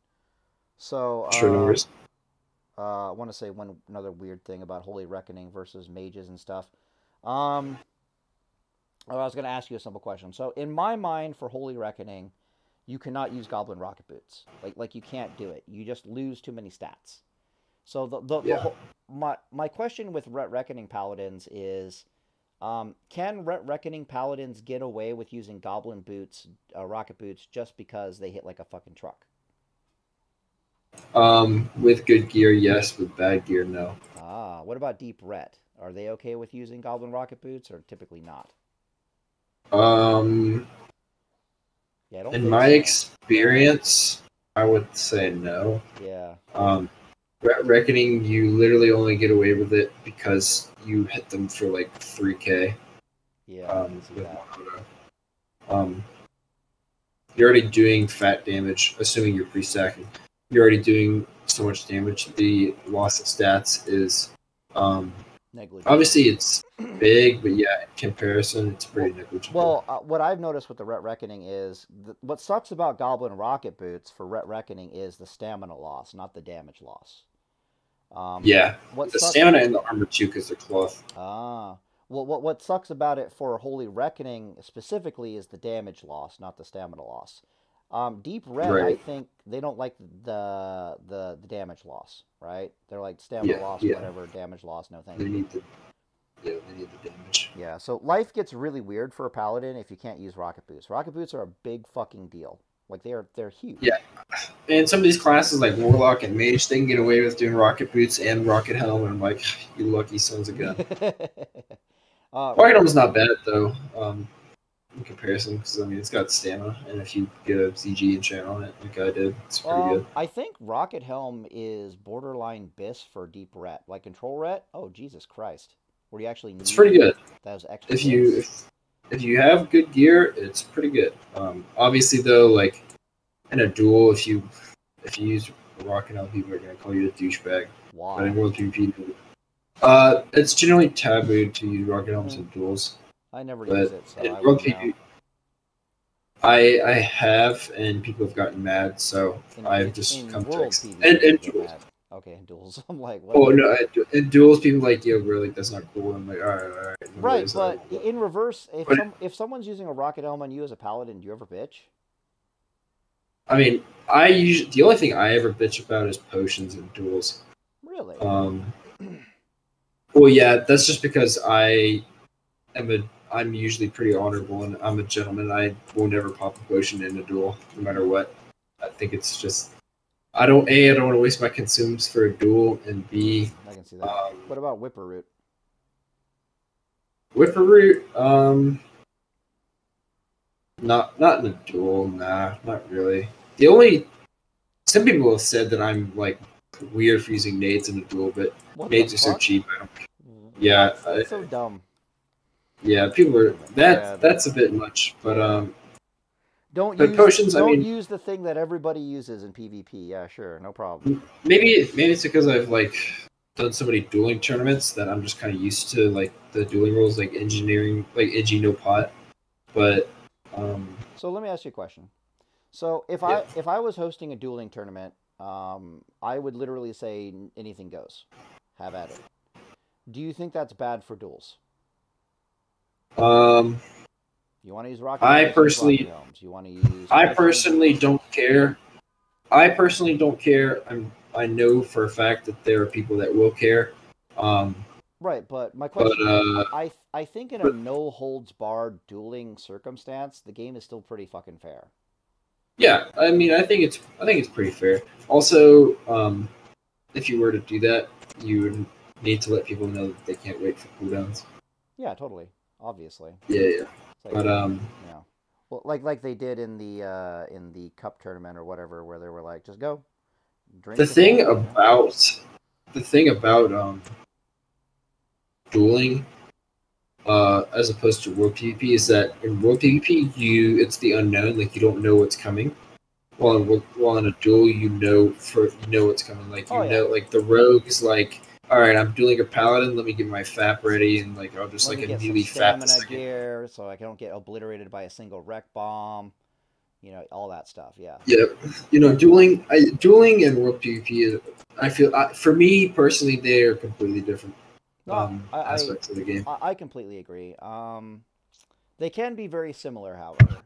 So... Sure, no worries. I want to say another weird thing about Holy Reckoning versus mages and stuff. I was going to ask you a simple question. So, in my mind, for Holy Reckoning, you cannot use Goblin Rocket Boots. Like you can't do it. You just lose too many stats. So, my question with Ret Reckoning Paladins is, can Ret Reckoning Paladins get away with using Goblin Boots, Rocket Boots, just because they hit like a fucking truck? With good gear, yes. With bad gear, no. What about Deep Ret? Are they okay with using Goblin Rocket Boots, or typically not? Yeah, in my experience, I would say no. Yeah. Reckoning, you literally only get away with it because you hit them for like 3k. Yeah. You're already doing fat damage, assuming you're pre-stacking. You're already doing so much damage. The loss of stats is negligible. Obviously it's big, but yeah, in comparison, it's pretty negligible. Well, what I've noticed with the Ret Reckoning is what sucks about Goblin Rocket Boots for Ret Reckoning is the stamina loss, not the damage loss. Yeah, the stamina and the armor too, because they're cloth. Well, what sucks about it for Holy Reckoning specifically is the damage loss, not the stamina loss. Deep Red, right. I think they don't like the damage loss, right? They're like stamina loss, whatever, damage loss, no thank you. They need the damage. Yeah, so life gets really weird for a Paladin if you can't use Rocket Boots. Rocket Boots are a big fucking deal. Like, they're huge. Yeah, and some of these classes like Warlock and Mage, they can get away with doing Rocket Boots and Rocket Helm, and I'm like, you lucky sons of gun. Rocket Helm's not bad, though. in comparison, because I mean it's got stamina, and if you get a ZG enchant on it, like I did, it's pretty good. I think Rocket Helm is borderline BIS for deep ret, like control ret. Oh Jesus Christ, where you actually need it's pretty good. Those extra. If you have good gear, it's pretty good. Obviously though, like in a duel, if you use Rocket Helm, people are gonna call you a douchebag. Why? But in World PvP, it's generally taboo to use Rocket Helms in duels. I never use it, so I World PvP, I have, and people have gotten mad, so I've just come to and duels. Okay, in duels, I'm like, what? Oh no! In duels, people are like, yo, really, that's not cool. I'm like, all right. Right, but in reverse, if someone's using a Rocket Helm on you as a Paladin, do you ever bitch? I mean, the only thing I ever bitch about is potions in duels. Really? Well, yeah, that's just because I'm usually pretty honorable, and I'm a gentleman. I will never pop a potion in a duel, no matter what. I think it's just I don't want to waste my consumes for a duel, and B, I can see that. What about Whipper Root? Whipper Root, not in a duel, nah, not really. Some people have said that I'm like weird for using nades in a duel, but nades are so cheap. Yeah, that's so dumb. Yeah, people are that's a bit much, but don't use the thing that everybody uses in PvP. Yeah, sure, no problem. Maybe it's because I've like done so many dueling tournaments that I'm just kind of used to like the dueling rules, like engineering, like edgy no pot. But so let me ask you a question. So if I was hosting a dueling tournament, I would literally say anything goes. Have at it. Do you think that's bad for duels? You want to use rocket? I personally don't care. I personally don't care. I know for a fact that there are people that will care. Right, but my question I think in a no holds barred dueling circumstance, the game is still pretty fucking fair. Yeah, I mean, I think it's pretty fair. Also, if you were to do that, you would need to let people know that they can't wait for cooldowns. Yeah, totally. Obviously. Yeah. Like, but yeah. Well, like they did in the cup tournament or whatever, where they were like, just go. Drink the thing about dueling, as opposed to World PvP, is that in World PvP, it's the unknown, like you don't know what's coming. While in a duel, you know what's coming. Like like the rogue is like, all right, I'm dueling a paladin. Let me get my FAP ready, and like I'll just immediately FAP stamina gear, so I don't get obliterated by a single wreck bomb. You know, all that stuff. Yeah. Yeah, dueling and World PvP, I feel for me personally, they are completely different. Aspects of the game. I completely agree. They can be very similar, however.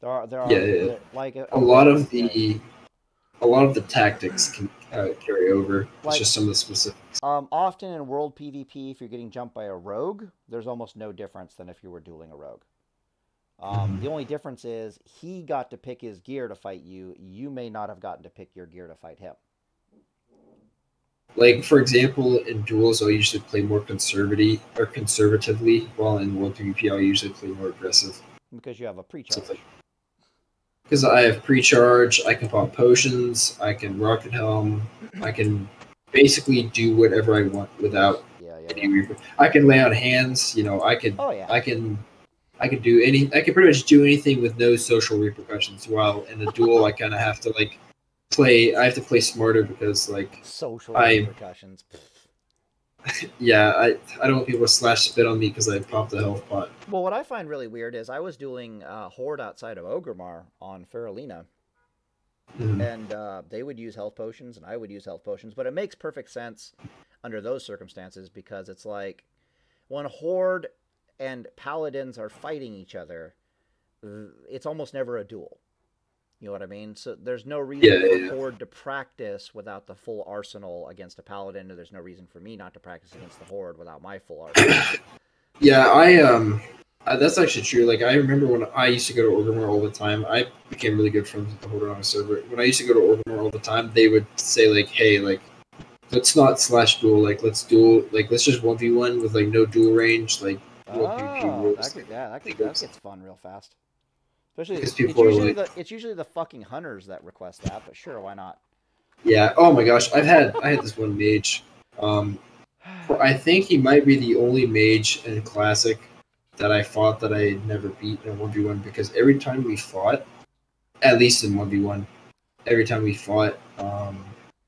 There are like a lot of the tactics can carry over. It's just some of the specifics. Often in World PvP, if you're getting jumped by a rogue, there's almost no difference than if you were dueling a rogue. The only difference is he got to pick his gear to fight you. You may not have gotten to pick your gear to fight him. Like, for example, in duels, I'll usually play more conservatively, while in World PvP, I'll usually play more aggressive. Because you have a pre-charge. Because I have pre-charge, I can pop potions, I can rocket helm, I can basically do whatever I want without any. I can lay on hands, I can pretty much do anything with no social repercussions. While in a duel, I kind of have to play smarter because social repercussions. Yeah, I don't want people to slash spit on me because I popped the health pot. Well, what I find really weird is I was dueling Horde outside of Ogremar on Faralina, and they would use health potions and I would use health potions, but it makes perfect sense under those circumstances because it's like when Horde and Paladins are fighting each other, it's almost never a duel. You know what I mean? So there's no reason for Horde to practice without the full arsenal against a Paladin, or there's no reason for me not to practice against the Horde without my full arsenal. Yeah, that's actually true. Like, I remember when I used to go to Orgrimmar all the time, I became really good friends with the Horde on a server. When I used to go to Orgrimmar all the time, they would say, like, hey, like, let's not slash duel, like, let's duel, like, let's just 1v1 with, like, no duel range, like, World PvP Oh, rules. that gets fun real fast. Especially it's usually the fucking hunters that request that, but sure, why not? Yeah. Oh my gosh, I had this one mage. I think he might be the only mage in Classic that I fought that I never beat in a 1v1 because every time we fought, at least in 1v1, every time we fought,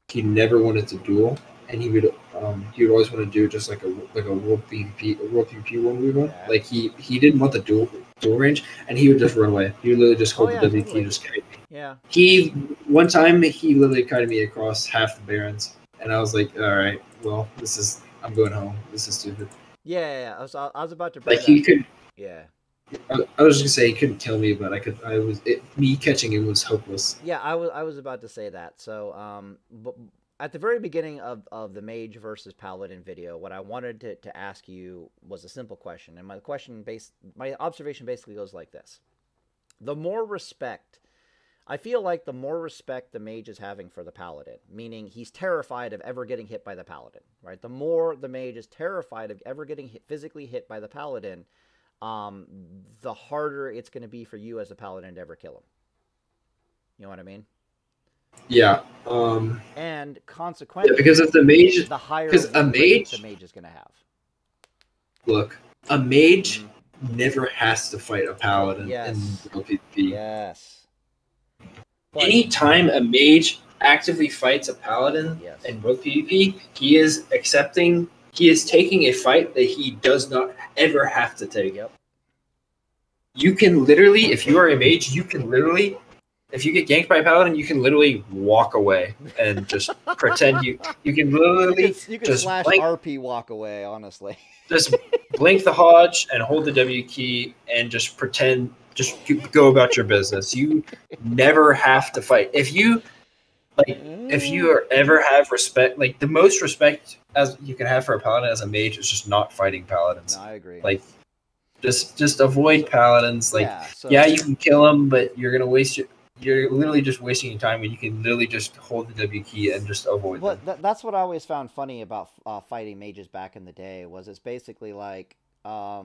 he never wanted to duel, and he would always want to do just like a world PvP 1v1. Yeah. Like he didn't want the duel range, and he would just run away. He would literally just hold the W key and just kite me. Yeah. One time he literally kited me across half the barons, and I was like, all right, well, I'm going home. This is stupid. Yeah. I was about to bring like he could. Yeah. I was just gonna say he couldn't kill me, but me catching him was hopeless. Yeah, I was about to say that. So, but at the very beginning of the Mage versus Paladin video, what I wanted to ask you was a simple question, and my observation basically goes like this: the more respect, I feel like the more respect the Mage is having for the Paladin, meaning he's terrified of ever getting hit by the Paladin, right? The more the Mage is terrified of ever getting physically hit by the Paladin, the harder it's going to be for you as a Paladin to ever kill him. You know what I mean? Yeah. And consequently, because of the mage, the higher the mage is going to have. Look, a mage never has to fight a paladin in World PvP. Yes. But anytime a mage actively fights a paladin in World PvP, he is taking a fight that he does not ever have to take. Yep. You can literally, if you are a mage, if you get ganked by a paladin, you can literally walk away and just pretend you can literally you can just slash blink, RP walk away, honestly. Just blink the Hodge and hold the W key and just pretend, just go about your business. You never have to fight. If you ever have respect, like the most respect as you can have for a paladin as a mage is just not fighting paladins. No, I agree. Like just avoid paladins. Like you can kill them, but you're literally just wasting your time when you can literally just hold the W key and just avoid them. That's what I always found funny about fighting mages back in the day was it's basically like, how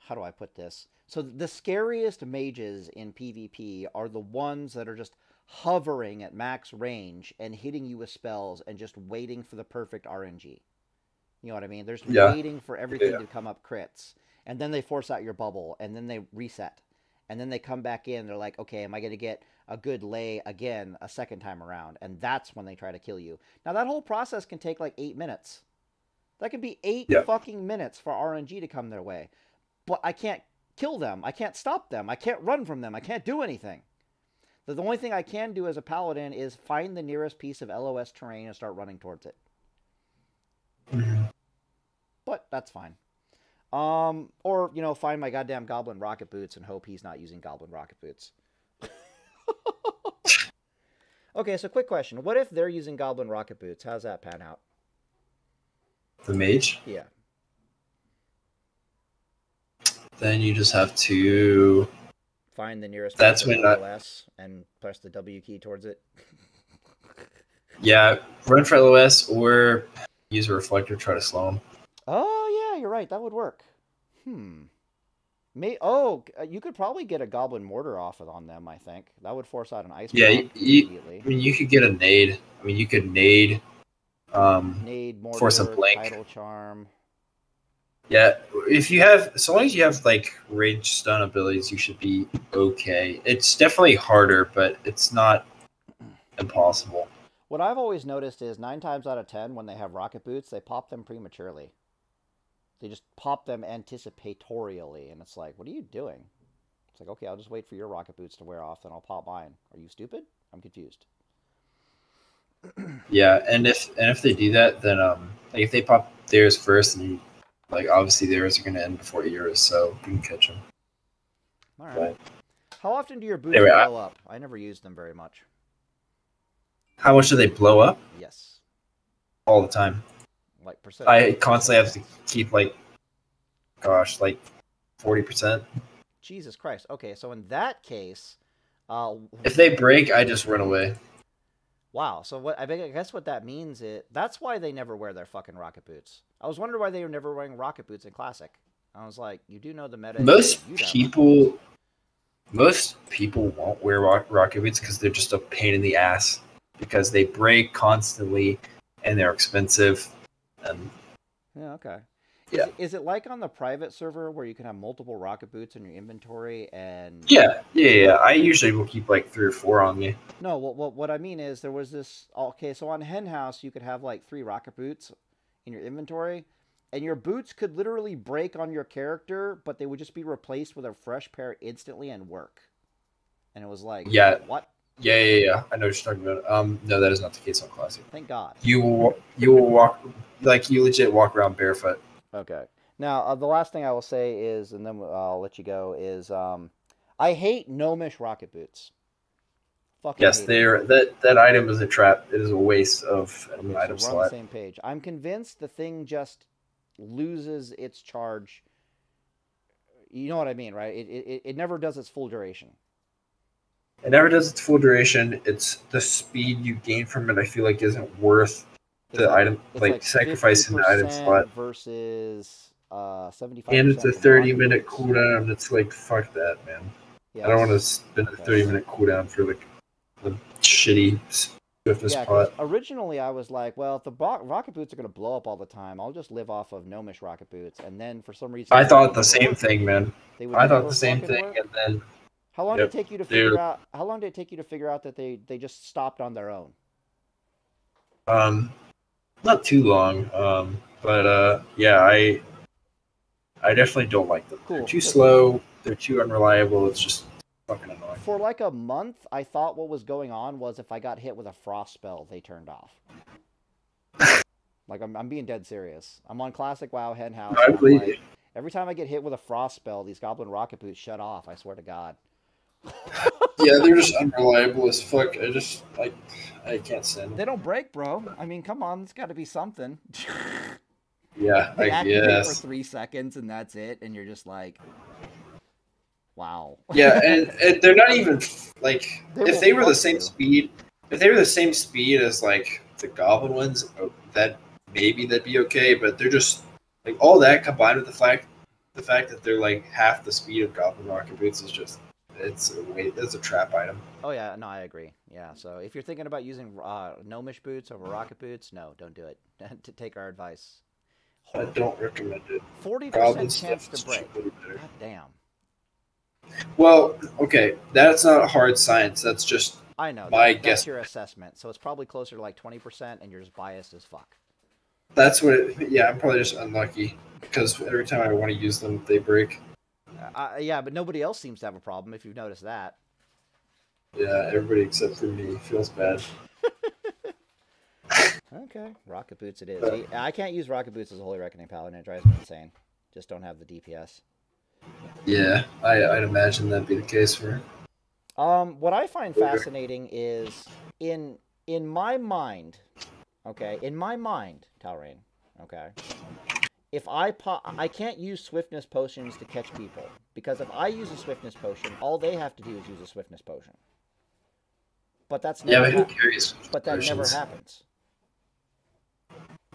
do I put this? So the scariest mages in PvP are the ones that are just hovering at max range and hitting you with spells and just waiting for the perfect RNG. You know what I mean? They're just waiting for everything to come up crits. And then they force out your bubble, and then they reset. And then they come back in, they're like, okay, am I going to get a good lay again a second time around? And that's when they try to kill you. Now, that whole process can take like 8 minutes. That could be 8 fucking minutes for RNG to come their way. But I can't kill them. I can't stop them. I can't run from them. I can't do anything. The only thing I can do as a paladin is find the nearest piece of LOS terrain and start running towards it. But that's fine. Or, find my goddamn goblin rocket boots and hope he's not using goblin rocket boots. Okay, so quick question. What if they're using goblin rocket boots? How's that pan out? The mage? Yeah. Then you just have to find the nearest LOS and press the W key towards it. Yeah, run for LOS or use a reflector, try to slow him. Oh, yeah, you're right. That would work. You could probably get a Goblin Mortar off on them, I think. That would force out an ice bomb immediately. I mean, you could get a nade. I mean, you could nade. Nade, mortar, force a blink. Tidal Charm. Yeah, so long as you have, like, range stun abilities, you should be okay. It's definitely harder, but it's not impossible. What I've always noticed is 9 times out of 10, when they have rocket boots, they pop them prematurely. They just pop them anticipatorially, and it's like, what are you doing? It's like, okay, I'll just wait for your rocket boots to wear off, then I'll pop mine. Are you stupid? I'm confused. Yeah, and if they do that, then if they pop theirs first, and obviously theirs are going to end before yours, so you can catch them. All right. How often do your boots blow up? I never used them very much. How much do they blow up? Yes. All the time. Like percent. I constantly have to keep 40%. Jesus Christ. Okay, so in that case, if they break, I just run away. Wow. So I guess what that means is that's why they never wear their fucking rocket boots. I was wondering why they were never wearing rocket boots in Classic. I was like, you do know the meta. Most people won't wear rocket boots because they're just a pain in the ass because they break constantly and they're expensive. And yeah, okay. Yeah. Is it like on the private server where you can have multiple rocket boots in your inventory and... Yeah. I usually will keep like 3 or 4 on me. No, what I mean is there was this... Okay, so on Henhouse, you could have like 3 rocket boots in your inventory, and your boots could literally break on your character, but they would just be replaced with a fresh pair instantly and work. And it was like, yeah, what? Yeah. I know what you're talking about. No, that is not the case on Classic. Thank God. You will walk, like, you legit walk around barefoot. Okay. Now, the last thing I will say is, and then I'll let you go, is I hate gnomish rocket boots. Fucking yes, that item is a trap. It is a waste of an item slot. We're on the same page. I'm convinced the thing just loses its charge. You know what I mean, right? It never does its full duration. It never does its full duration. It's the speed you gain from it, I feel like, isn't worth the item, like sacrificing the item slot. Versus 75%. And it's a 30-minute cooldown. It's like, fuck that, man. Yes. I don't want to spend a 30-minute cooldown for like the shitty swiftness pot. Originally, I was like, well, if the rocket boots are going to blow up all the time, I'll just live off of gnomish rocket boots. And then for some reason, I thought the same thing, man. I thought the same thing, and then. How long did it take you to figure out? How long did it take you to figure out that they just stopped on their own? Not too long. But yeah, I definitely don't like them. Cool. They're too slow. They're too unreliable. It's just fucking annoying. For like a month, I thought what was going on was if I got hit with a frost spell, they turned off. Like I'm being dead serious. I'm on Classic WoW Henhouse. I believe you. Every time I get hit with a frost spell, these Goblin rocket boots shut off. I swear to God. Yeah, they're just unreliable as fuck. I can't stand them. They don't break, bro. I mean, come on, it's got to be something. Yeah, they activate for 3 seconds and that's it, and you're just like, wow. Yeah, and they're not even like if they were the same speed. If they were the same speed as like the Goblin ones, that'd be okay. But they're just like all that combined with the fact that they're like half the speed of Goblin rocket boots is just. It's a trap item. Oh yeah, no, I agree. Yeah, so if you're thinking about using gnomish boots over rocket boots, no, don't do it. To take our advice. I don't recommend it. 40% chance to break. God damn. Well, okay, that's not hard science. That's just I know. My guess. That's your assessment. So it's probably closer to like 20%, and you're just biased as fuck. That's what it. Yeah, I'm probably just unlucky because every time I want to use them, they break. Yeah, but nobody else seems to have a problem, if you've noticed that. Yeah, everybody except for me feels bad. Okay, rocket boots it is. I can't use rocket boots as a Holy Reckoning Paladin. It drives me insane. Just don't have the DPS. Yeah, I'd imagine that'd be the case for. What I find fascinating is in my mind, okay, Telreyne, okay. If I can't use swiftness potions to catch people, because if I use a swiftness potion, all they have to do is use a swiftness potion. But that's never but who carries But that potions? Never happens.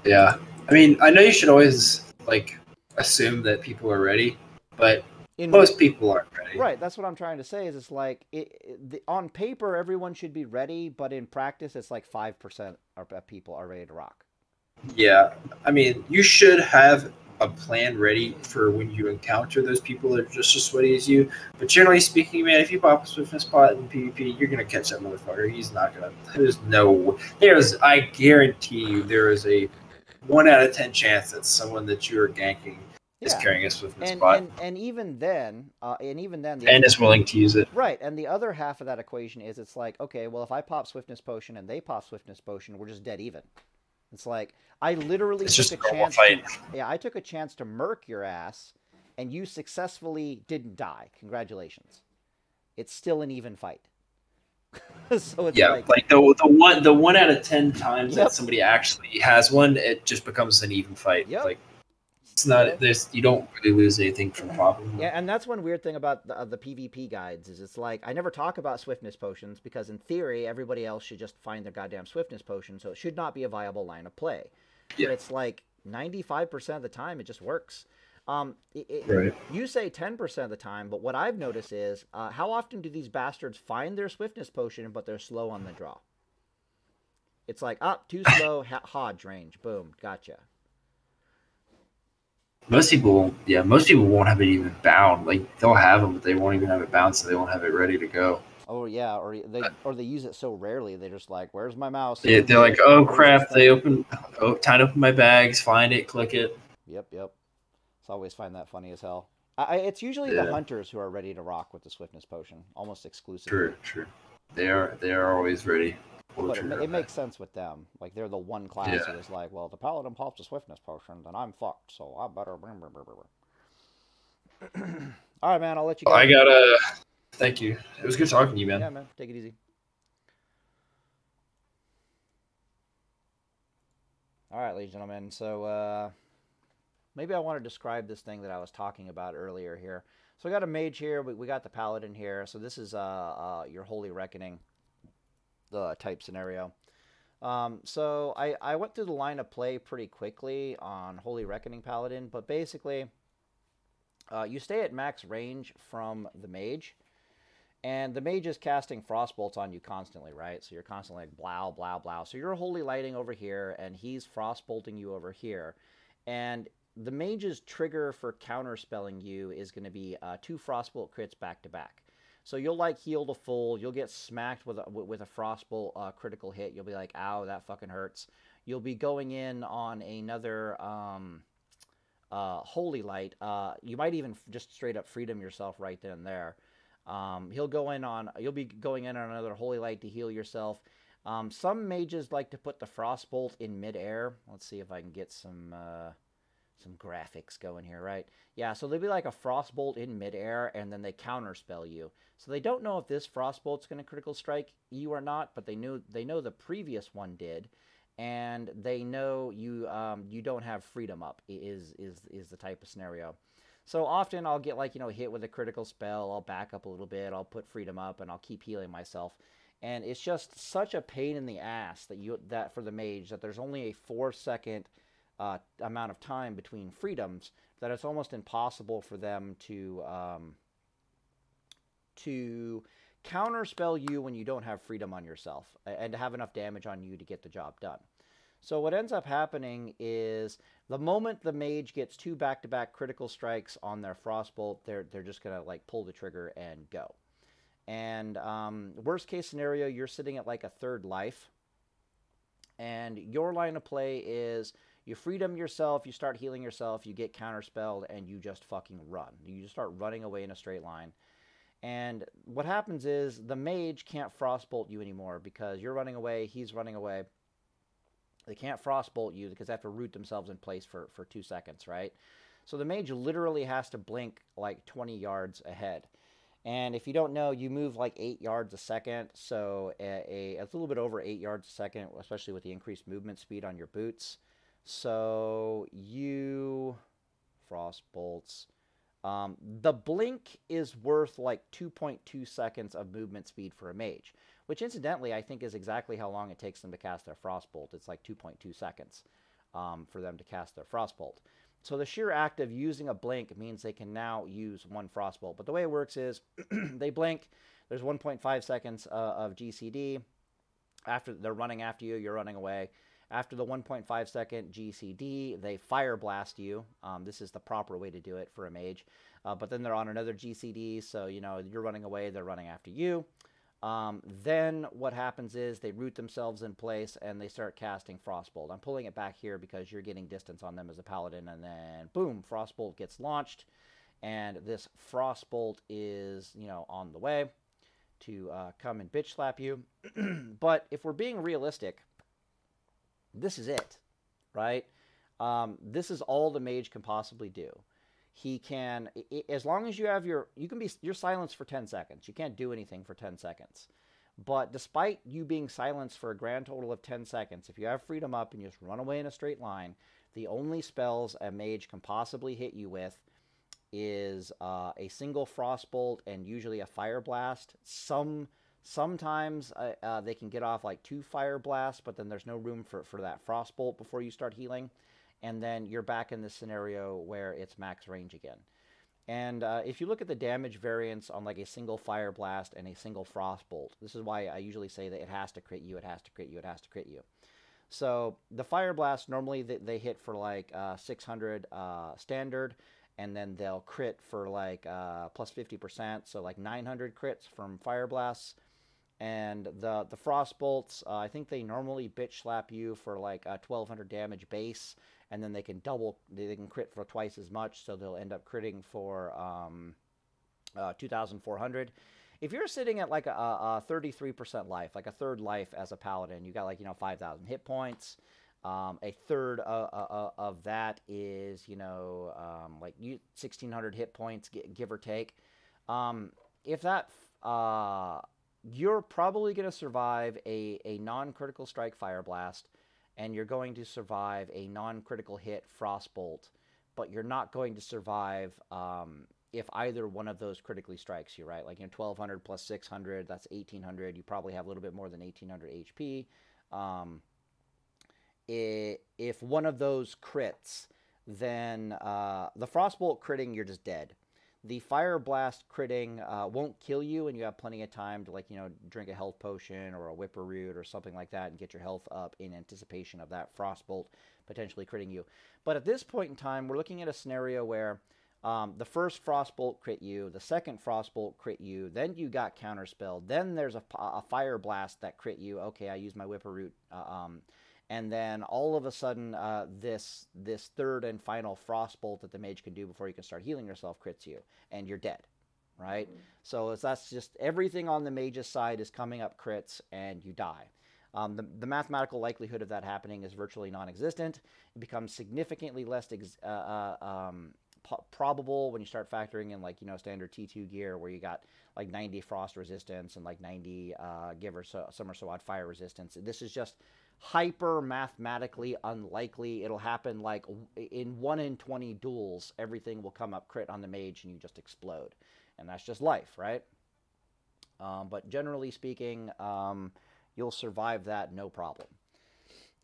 Yeah, I mean, I know you should always like assume that people are ready, but most people aren't ready. Right, that's what I'm trying to say. Is it's like on paper everyone should be ready, but in practice it's like 5% of people are ready to rock. Yeah, I mean, you should have a plan ready for when you encounter those people that are just as sweaty as you. But generally speaking, man, if you pop a swiftness pot in PvP, you're gonna catch that motherfucker. He's not gonna. I guarantee you, there is a 1 out of 10 chance that someone that you are ganking is carrying a swiftness pot, and even then, is willing to use it. Right, and the other half of that equation is it's like, okay, well, if I pop swiftness potion and they pop swiftness potion, we're just dead even. It's like I literally took a chance. I took a chance to murk your ass, and you successfully didn't die. Congratulations. It's still an even fight. So it's like the 1 out of 10 times that somebody actually has one, it just becomes an even fight. Yep. Like it's not you don't really lose anything from popping. Yeah, and that's one weird thing about the PvP guides is it's like I never talk about swiftness potions because in theory everybody else should just find their goddamn swiftness potion, so it should not be a viable line of play. Yeah. But it's like 95% of the time it just works. Right. You say 10% of the time, but what I've noticed is how often do these bastards find their swiftness potion, but they're slow on the draw? It's like, too slow, Hodge range. Boom, gotcha. Most people won't have it even bound. Like, they'll have them, but they won't even have it bound, so they won't have it ready to go. Oh yeah, or they use it so rarely they're just like, "Where's my mouse?" They're like, "Oh crap!" They time to open my bags, find it, click it. Yep. I always find that funny as hell. It's usually the hunters who are ready to rock with the swiftness potion, almost exclusively. True. They are always ready. But it makes sense with them. Like, they're the one class that is like, well, the paladin pops a swiftness potion, then I'm fucked, so I better. All right, man. I'll let you go. I gotta. Thank you. It was good talking to you, man. Yeah, man. Take it easy. All right, ladies and gentlemen. So maybe I want to describe this thing that I was talking about earlier here. So we got a mage here. We got the paladin here. So this is your Holy Reckoning type scenario. So I went through the line of play pretty quickly on Holy Reckoning Paladin, but basically you stay at max range from the mage, and the mage is casting frostbolts on you constantly, right? So you're constantly like blow, blow, blow. So you're holy lighting over here, and he's frostbolting you over here, and the mage's trigger for counterspelling you is going to be 2 frostbolt crits back to back. So you'll like heal to full. You'll get smacked with a frostbolt critical hit. You'll be like, "Ow, that fucking hurts." You'll be going in on another holy light. You might even just straight up freedom yourself right then and there. You'll be going in on another holy light to heal yourself. Some mages like to put the frostbolt in midair. Let's see if I can get some graphics going here, right? Yeah, so they'll be like a frostbolt in midair, and then they counterspell you. So they don't know if this frostbolt's going to critical strike you or not, but they know the previous one did, and they know you don't have freedom up. Is the type of scenario. So often I'll get like hit with a critical spell. I'll back up a little bit. I'll put freedom up, and I'll keep healing myself. And it's just such a pain in the ass that for the mage that there's only a 4-second amount of time between freedoms that it's almost impossible for them to counterspell you when you don't have freedom on yourself and to have enough damage on you to get the job done. So what ends up happening is the moment the mage gets 2 back-to-back critical strikes on their frostbolt, they're just gonna like pull the trigger and go. And worst case scenario, you're sitting at like a 3rd life, and your line of play is you freedom yourself, you start healing yourself, you get counterspelled, and you just fucking run. You just start running away in a straight line. And what happens is the mage can't frostbolt you anymore because you're running away, he's running away. They can't frostbolt you because they have to root themselves in place for 2 seconds, right? So the mage literally has to blink like 20 yards ahead. And if you don't know, you move like 8 yards a second, so a little bit over 8 yards a second, especially with the increased movement speed on your boots. So frostbolts. The blink is worth like 2.2 seconds of movement speed for a mage, which incidentally I think is exactly how long it takes them to cast their frostbolt. It's like 2.2 seconds for them to cast their frostbolt. So the sheer act of using a blink means they can now use 1 frostbolt. But the way it works is they blink, there's 1.5 seconds of GCD. After they're running after you, you're running away. After the 1.5 second GCD, they fire blast you. This is the proper way to do it for a mage. But then they're on another GCD, so you're running away, they're running after you. Then what happens is they root themselves in place and they start casting Frostbolt. I'm pulling it back here because you're getting distance on them as a paladin, and then boom, Frostbolt gets launched, and this Frostbolt is on the way to come and bitch slap you. But if we're being realistic, this is it, right? This is all the mage can possibly do. He can, as long as you have you're silenced for 10 seconds. You can't do anything for 10 seconds. But despite you being silenced for a grand total of 10 seconds, if you have freedom up and you just run away in a straight line, the only spells a mage can possibly hit you with is a single Frostbolt and usually a Fire Blast. Sometimes they can get off like 2 Fire Blasts, but then there's no room for that Frostbolt before you start healing. and then you're back in this scenario where it's max range again. And if you look at the damage variance on like a single Fire Blast and a single Frostbolt, this is why I usually say that it has to crit you, it has to crit you, it has to crit you. So the Fire Blast, normally they hit for like 600 standard, and then they'll crit for like plus 50%, so like 900 crits from Fire Blasts. And the Frostbolts, I think they normally bitch slap you for like 1200 damage base, and then they can crit for twice as much, so they'll end up critting for 2400. If you're sitting at like a 33% life, like a third life as a Paladin, you got like, 5,000 hit points. A third of that is, like 1,600 hit points, give or take. If that, you're probably going to survive a non-critical strike Fire Blast, and you're going to survive a non-critical hit Frostbolt, but you're not going to survive if either one of those critically strikes you, right? Like, 1,200 plus 600, that's 1,800. You probably have a little bit more than 1,800 HP. If one of those crits, then the Frostbolt critting, you're just dead. The Fire Blast critting won't kill you, and you have plenty of time to, like, drink a health potion or a Whipper Root or something like that and get your health up in anticipation of that Frostbolt potentially critting you. But at this point in time, we're looking at a scenario where the first Frostbolt crit you, the second Frostbolt crit you, then you got Counterspell, then there's a Fire Blast that crit you. Okay, I use my Whipper Root, and then all of a sudden, this third and final Frostbolt that the mage can do before you can start healing yourself crits you, and you're dead, right? So that's just everything on the mage's side is coming up crits, and you die. The mathematical likelihood of that happening is virtually non-existent. It becomes significantly less probable when you start factoring in, like, standard T2 gear, where you got like 90 frost resistance and like 90 give or so, some or so odd fire resistance. This is just hyper mathematically unlikely. It'll happen like in 1 in 20 duels, everything will come up crit on the mage and you just explode. And that's just life, right? But generally speaking, you'll survive that no problem.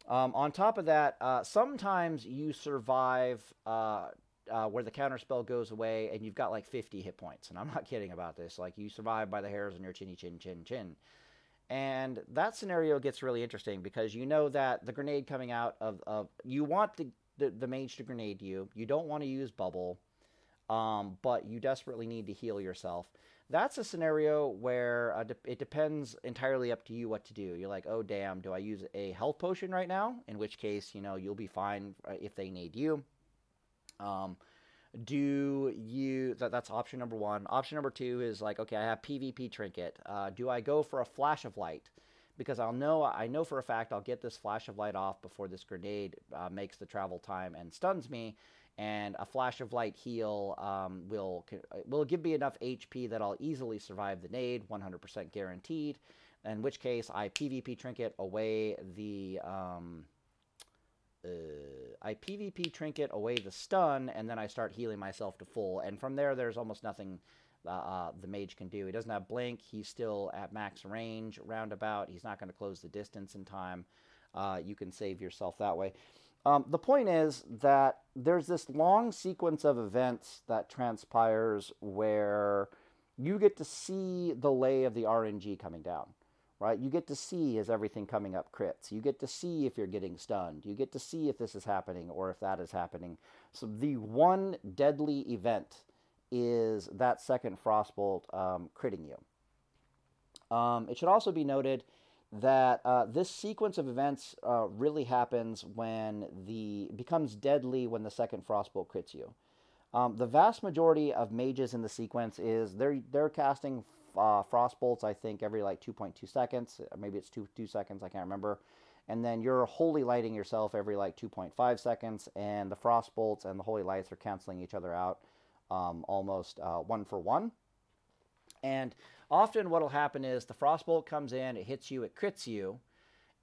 On top of that, sometimes you survive where the counterspell goes away and you've got like 50 hit points. And I'm not kidding about this. Like, you survive by the hairs on your chinny chin chin chin. And that scenario gets really interesting because you know that the grenade coming out of you want the mage to grenade you. You don't want to use bubble, but you desperately need to heal yourself. That's a scenario where it depends entirely up to you what to do. You're like, oh, damn, do I use a health potion right now? In which case, you'll be fine if they nade you. That's option number one. Option number two is like, okay, I have PvP trinket. Do I go for a flash of light? Because I know for a fact I'll get this flash of light off before this grenade makes the travel time and stuns me. And a flash of light heal will give me enough HP that I'll easily survive the nade, 100% guaranteed. In which case, I PvP trinket away the stun, and then I start healing myself to full. And from there, there's almost nothing the mage can do. He doesn't have blink. He's still at max range, roundabout. He's not going to close the distance in time. You can save yourself that way. The point is that there's this long sequence of events that transpires where you get to see the lay of the RNG coming down, right? You get to see, is everything coming up crits? You get to see if you're getting stunned. You get to see if this is happening or if that is happening. So the one deadly event is that second Frostbolt critting you. It should also be noted that this sequence of events really happens when becomes deadly when the second Frostbolt crits you. The vast majority of mages in the sequence is they're casting Frostbolts, I think, every like 2.2 seconds. Maybe it's 2 seconds, I can't remember. And then you're holy lighting yourself every like 2.5 seconds, and the Frostbolts and the holy lights are canceling each other out almost 1 for 1. And often what will happen is the Frostbolt comes in, it hits you, it crits you,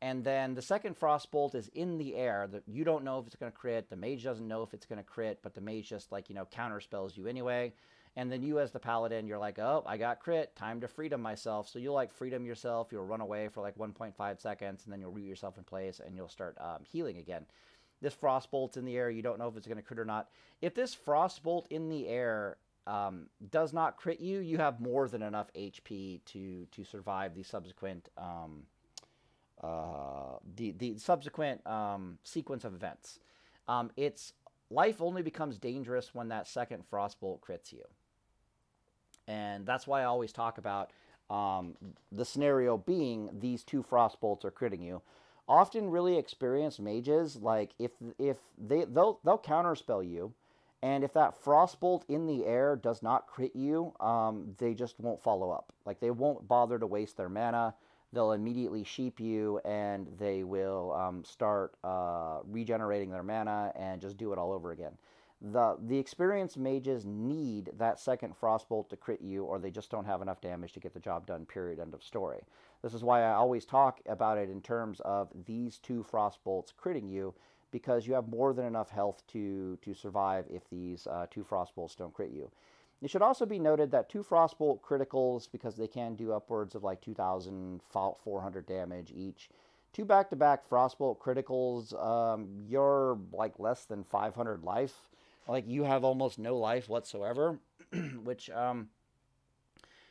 and then the second Frostbolt is in the air. You don't know if it's going to crit, the mage doesn't know if it's going to crit, but the mage just, like, counterspells you anyway. And then you as the Paladin, you're like, oh, I got crit, time to freedom myself. So you'll like freedom yourself, you'll run away for like 1.5 seconds, and then you'll root yourself in place, and you'll start healing again. this Frostbolt's in the air, you don't know if it's going to crit or not. If this Frostbolt in the air does not crit you, you have more than enough HP to survive the subsequent sequence of events. Its life only becomes dangerous when that second Frostbolt crits you. And that's why I always talk about the scenario being these 2 Frostbolts are critting you. Often really experienced mages, like if they'll counterspell you, and if that Frostbolt in the air does not crit you, they just won't follow up. Like, they won't bother to waste their mana. They'll immediately sheep you, and they will start regenerating their mana and just do it all over again. The experienced mages need that second Frostbolt to crit you, or they just don't have enough damage to get the job done, period, end of story. This is why I always talk about it in terms of these 2 Frostbolts critting you, because you have more than enough health to survive if these 2 Frostbolts don't crit you. It should also be noted that 2 Frostbolt criticals, because they can do upwards of like 2,400 damage each. 2 back-to-back Frostbolt criticals, you're like less than 500 life. Like, you have almost no life whatsoever, which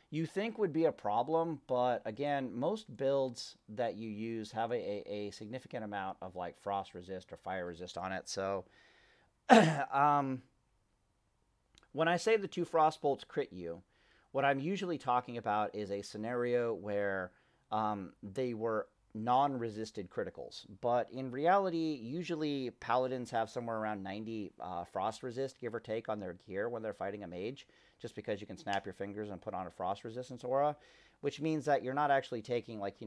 you think would be a problem, but again, most builds that you use have a significant amount of like frost resist or fire resist on it. So when I say the 2 Frostbolts crit you, what I'm usually talking about is a scenario where they were non-resisted criticals. But in reality, usually Paladins have somewhere around 90 frost resist, give or take, on their gear when they're fighting a mage, just because you can snap your fingers and put on a frost resistance aura, which means that you're not actually taking, like,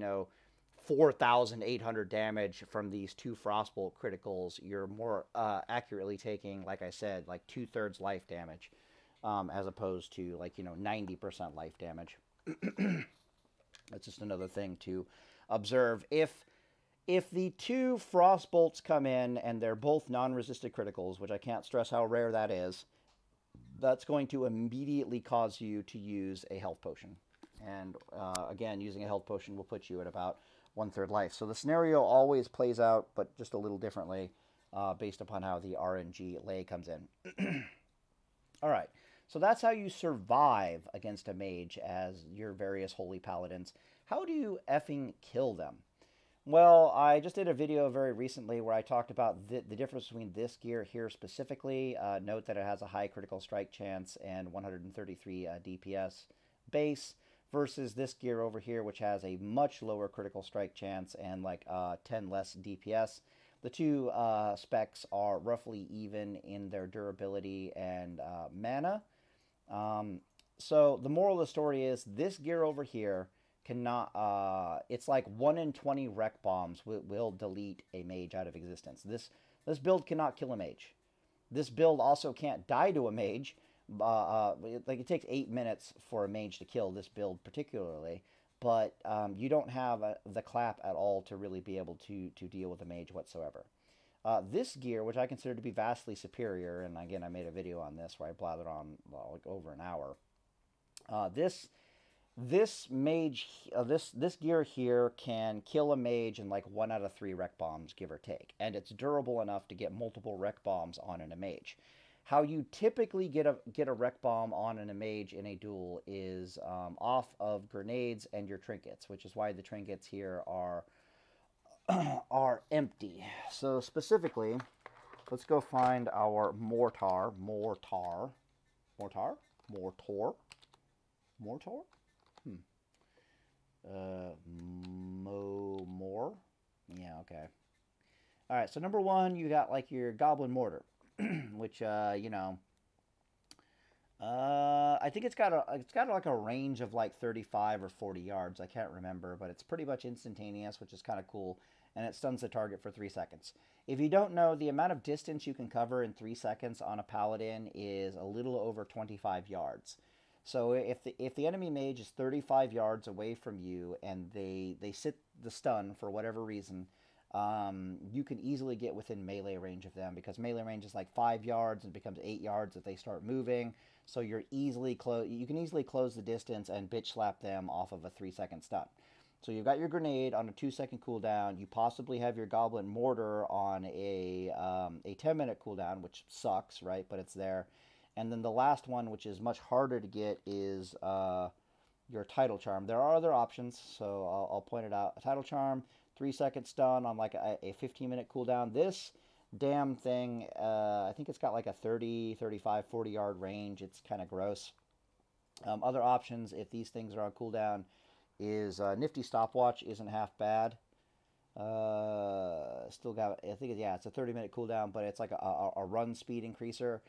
4,800 damage from these 2 Frostbolt criticals. You're more accurately taking, like I said, like 2/3 life damage, as opposed to, like, 90% life damage. That's just another thing to observe. If the 2 Frostbolts come in and they're both non-resisted criticals, which I can't stress how rare that is, that's going to immediately cause you to use a health potion. And again, using a health potion will put you at about 1/3 life. So the scenario always plays out, but just a little differently, based upon how the RNG lay comes in. All right, so that's how you survive against a mage as your various holy paladins. How do you effing kill them? Well, I just did a video very recently where I talked about the difference between this gear here specifically. Note that it has a high critical strike chance and 133 DPS base, versus this gear over here, which has a much lower critical strike chance and like 10 less DPS. The 2 specs are roughly even in their durability and mana. So the moral of the story is this gear over here cannot, it's like 1 in 20 wreck bombs will delete a mage out of existence. This build cannot kill a mage. This build also can't die to a mage. Like, it takes 8 minutes for a mage to kill this build particularly, but you don't have the clap at all to really be able to deal with a mage whatsoever. This gear, which I consider to be vastly superior, and again, I made a video on this where I blathered on like over an hour. This gear here can kill a mage in like 1 out of 3 wreck bombs, give or take, and it's durable enough to get multiple wreck bombs on in a mage. How you typically get a wreck bomb on in a mage in a duel is off of grenades and your trinkets, which is why the trinkets here are empty. So specifically, let's go find our mortar. More. Yeah, okay. All right, so number 1, you got like your Goblin Mortar, which I think it's got like a range of like 35 or 40 yards. I can't remember, but it's pretty much instantaneous, which is kind of cool, and it stuns the target for 3 seconds. If you don't know, the amount of distance you can cover in 3 seconds on a paladin is a little over 25 yards. So if the enemy mage is 35 yards away from you and they sit the stun for whatever reason, you can easily get within melee range of them, because melee range is like 5 yards and becomes 8 yards if they start moving. So you can easily close the distance and bitch slap them off of a 3-second stun. So you've got your grenade on a 2-second cooldown. You possibly have your Goblin Mortar on a 10-minute cooldown, which sucks, right? But it's there. And then the last one, which is much harder to get, is your Title Charm. There are other options, so I'll point it out. A Title Charm, 3-second stun on like a 15-minute cooldown. This damn thing, I think it's got like a 30, 35, 40-yard range. It's kind of gross. Other options, if these things are on cooldown, is Nifty Stopwatch isn't half bad. Still got, I think, it's a 30-minute cooldown, but it's like a run speed increaser.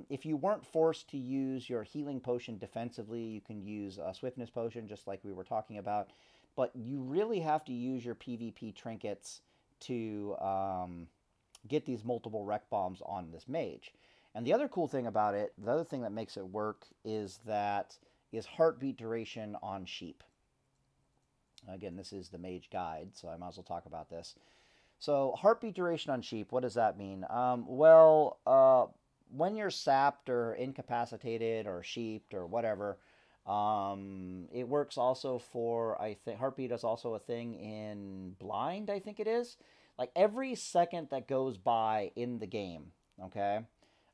If you weren't forced to use your healing potion defensively, you can use a swiftness potion, just like we were talking about. But you really have to use your PvP trinkets to get these multiple rec bombs on this mage. And the other cool thing about it, the other thing that makes it work, is heartbeat duration on sheep. Again, this is the mage guide, so I might as well talk about this. So heartbeat duration on sheep, what does that mean? When you're sapped or incapacitated or sheeped or whatever, it works also for, I think, heartbeat is also a thing in blind, I think it is. Like every second that goes by in the game, okay?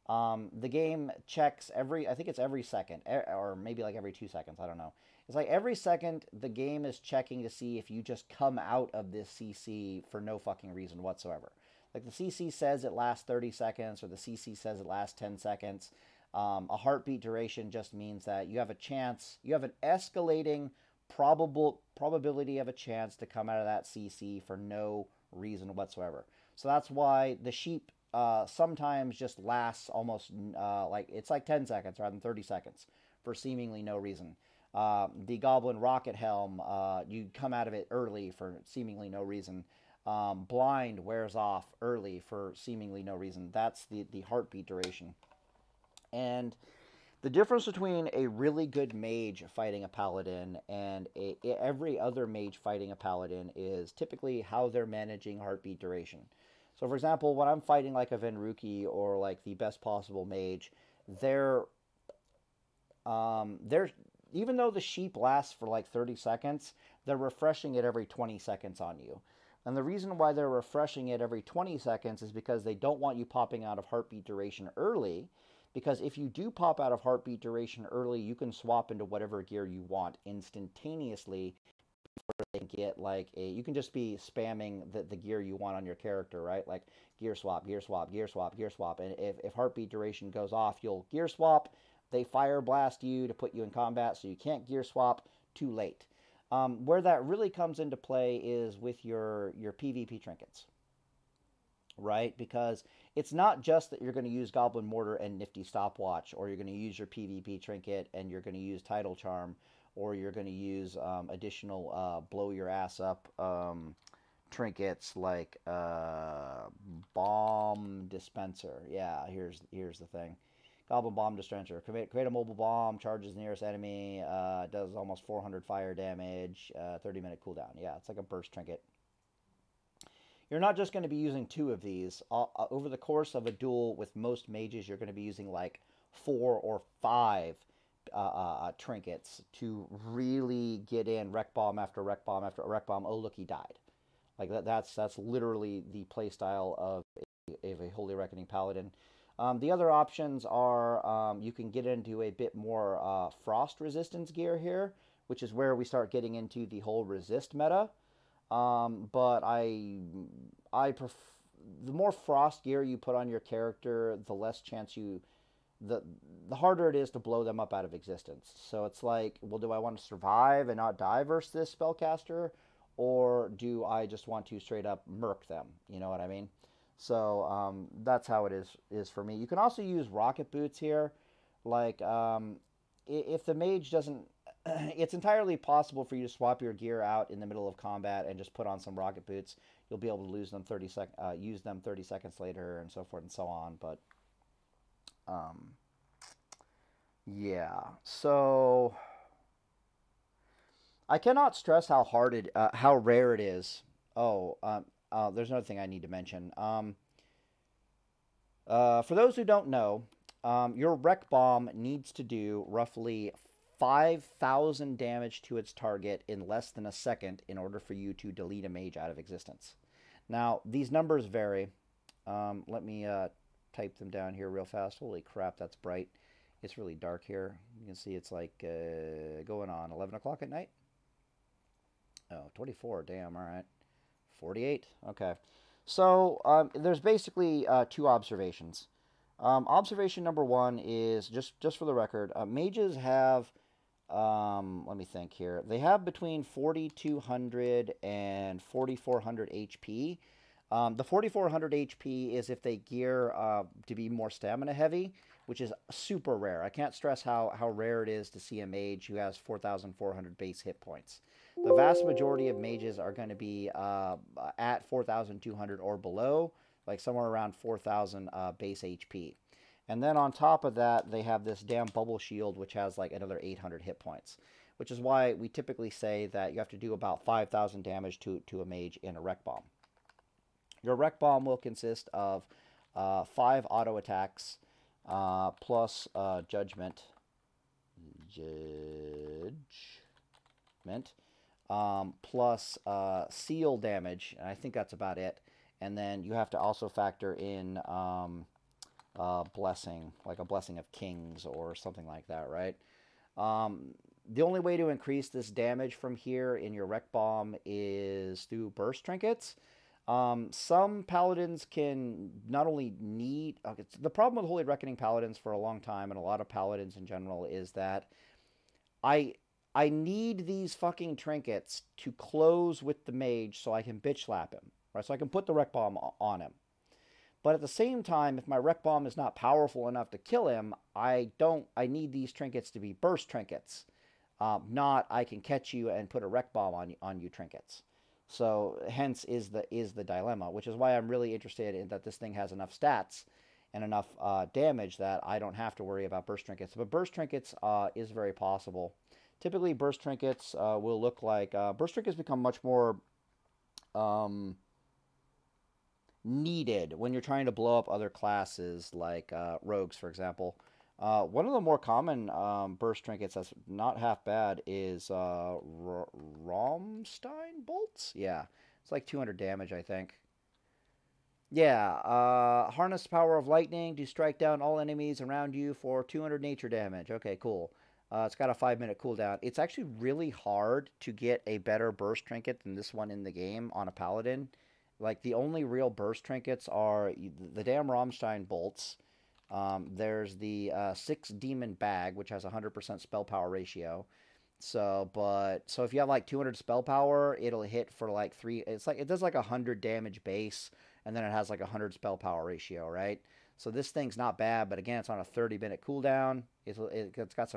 The game checks I think it's every second, or maybe like every 2 seconds, I don't know. It's like every second the game is checking to see if you just come out of this CC for no fucking reason whatsoever. Like the CC says it lasts 30 seconds, or the CC says it lasts 10 seconds. A heartbeat duration just means that you have a chance, you have an escalating probability of a chance to come out of that CC for no reason whatsoever. So that's why the sheep sometimes just lasts almost it's like 10 seconds rather than 30 seconds for seemingly no reason. The Goblin Rocket Helm, you come out of it early for seemingly no reason. Blind wears off early for seemingly no reason. That's the heartbeat duration. And the difference between a really good mage fighting a paladin and every other mage fighting a paladin is typically how they're managing heartbeat duration. So, for example, when I'm fighting like a Venruki or like the best possible mage, they're even though the sheep lasts for like 30 seconds, they're refreshing it every 20 seconds on you. And the reason why they're refreshing it every 20 seconds is because they don't want you popping out of heartbeat duration early. Because if you do pop out of heartbeat duration early, you can swap into whatever gear you want instantaneously. They get like you can just be spamming the gear you want on your character, right? Like gear swap, gear swap, gear swap, gear swap. And if heartbeat duration goes off, you'll gear swap. They fire blast you to put you in combat, so you can't gear swap too late. Where that really comes into play is with your PvP trinkets, right? Because it's not just that you're going to use Goblin Mortar and Nifty Stopwatch, or you're going to use your PvP trinket and you're going to use Title Charm, or you're going to use additional blow your ass up trinkets like Bomb Dispenser. Yeah, here's the thing. Goblin Bomb Dispenser. Create a mobile bomb, charges the nearest enemy, does almost 400 fire damage, 30-minute cooldown. Yeah, it's like a burst trinket. You're not just going to be using 2 of these. Over the course of a duel with most mages, you're going to be using like 4 or 5 trinkets to really get in rec bomb after rec bomb after rec bomb. Oh, look, he died. Like that's literally the playstyle of a Holy Reckoning Paladin. The other options are you can get into a bit more frost resistance gear here, which is where we start getting into the whole resist meta. But the more frost gear you put on your character, the less chance the harder it is to blow them up out of existence. So it's like, well, do I want to survive and not die versus this spellcaster, or do I just want to straight up murk them? You know what I mean? So that's how it is for me. You can also use rocket boots here. Like if the mage doesn't, it's entirely possible for you to swap your gear out in the middle of combat and just put on some rocket boots. You'll be able to use them 30 seconds later, and so forth and so on. But yeah. So I cannot stress how how rare it is. There's another thing I need to mention. For those who don't know, your rec bomb needs to do roughly 5,000 damage to its target in less than a second in order for you to delete a mage out of existence. Now, these numbers vary. Let me type them down here real fast. Holy crap, that's bright. It's really dark here. You can see it's like going on 11 o'clock at night. Oh, 24, damn, all right. 48, okay. So there's basically two observations. Observation number one is, just for the record, mages have, let me think here, they have between 4,200 and 4,400 HP. The 4,400 HP is if they gear to be more stamina heavy, which is super rare. I can't stress how rare it is to see a mage who has 4,400 base hit points. The vast majority of mages are going to be at 4,200 or below, like somewhere around 4,000 base HP. And then on top of that, they have this damn bubble shield, which has like another 800 hit points, which is why we typically say that you have to do about 5,000 damage to a mage in a wreck bomb. Your wreck bomb will consist of 5 auto attacks plus judgment, plus seal damage, and I think that's about it. And then you have to also factor in blessing, like a blessing of kings or something like that, right? The only way to increase this damage from here in your wreck bomb is through burst trinkets. Some paladins can not only need... Okay, the problem with Holy Reckoning paladins for a long time, and a lot of paladins in general, is that I need these fucking trinkets to close with the mage so I can bitch slap him, right? So I can put the wreck bomb on him. But at the same time, if my wreck bomb is not powerful enough to kill him, I need these trinkets to be burst trinkets, not I can catch you and put a wreck bomb on you trinkets. So hence is the dilemma, which is why I'm really interested in that this thing has enough stats and enough damage that I don't have to worry about burst trinkets. But burst trinkets is very possible. Typically, burst trinkets will look like... burst trinkets become much more needed when you're trying to blow up other classes, like rogues, for example. One of the more common burst trinkets that's not half bad is Rammstein bolts. Yeah, it's like 200 damage, I think. Yeah, harness the power of lightning to strike down all enemies around you for 200 nature damage. Okay, cool. It's got a 5-minute cooldown. It's actually really hard to get a better burst trinket than this one in the game on a paladin. Like, the only real burst trinkets are the damn Rammstein bolts. There's the 6 demon bag, which has 100% spell power ratio. So if you have like 200 spell power, it'll hit for like 3. It's like, it does like 100 damage base, and then it has like 100 spell power ratio, right? So this thing's not bad, but again, it's on a 30-minute cooldown. It's got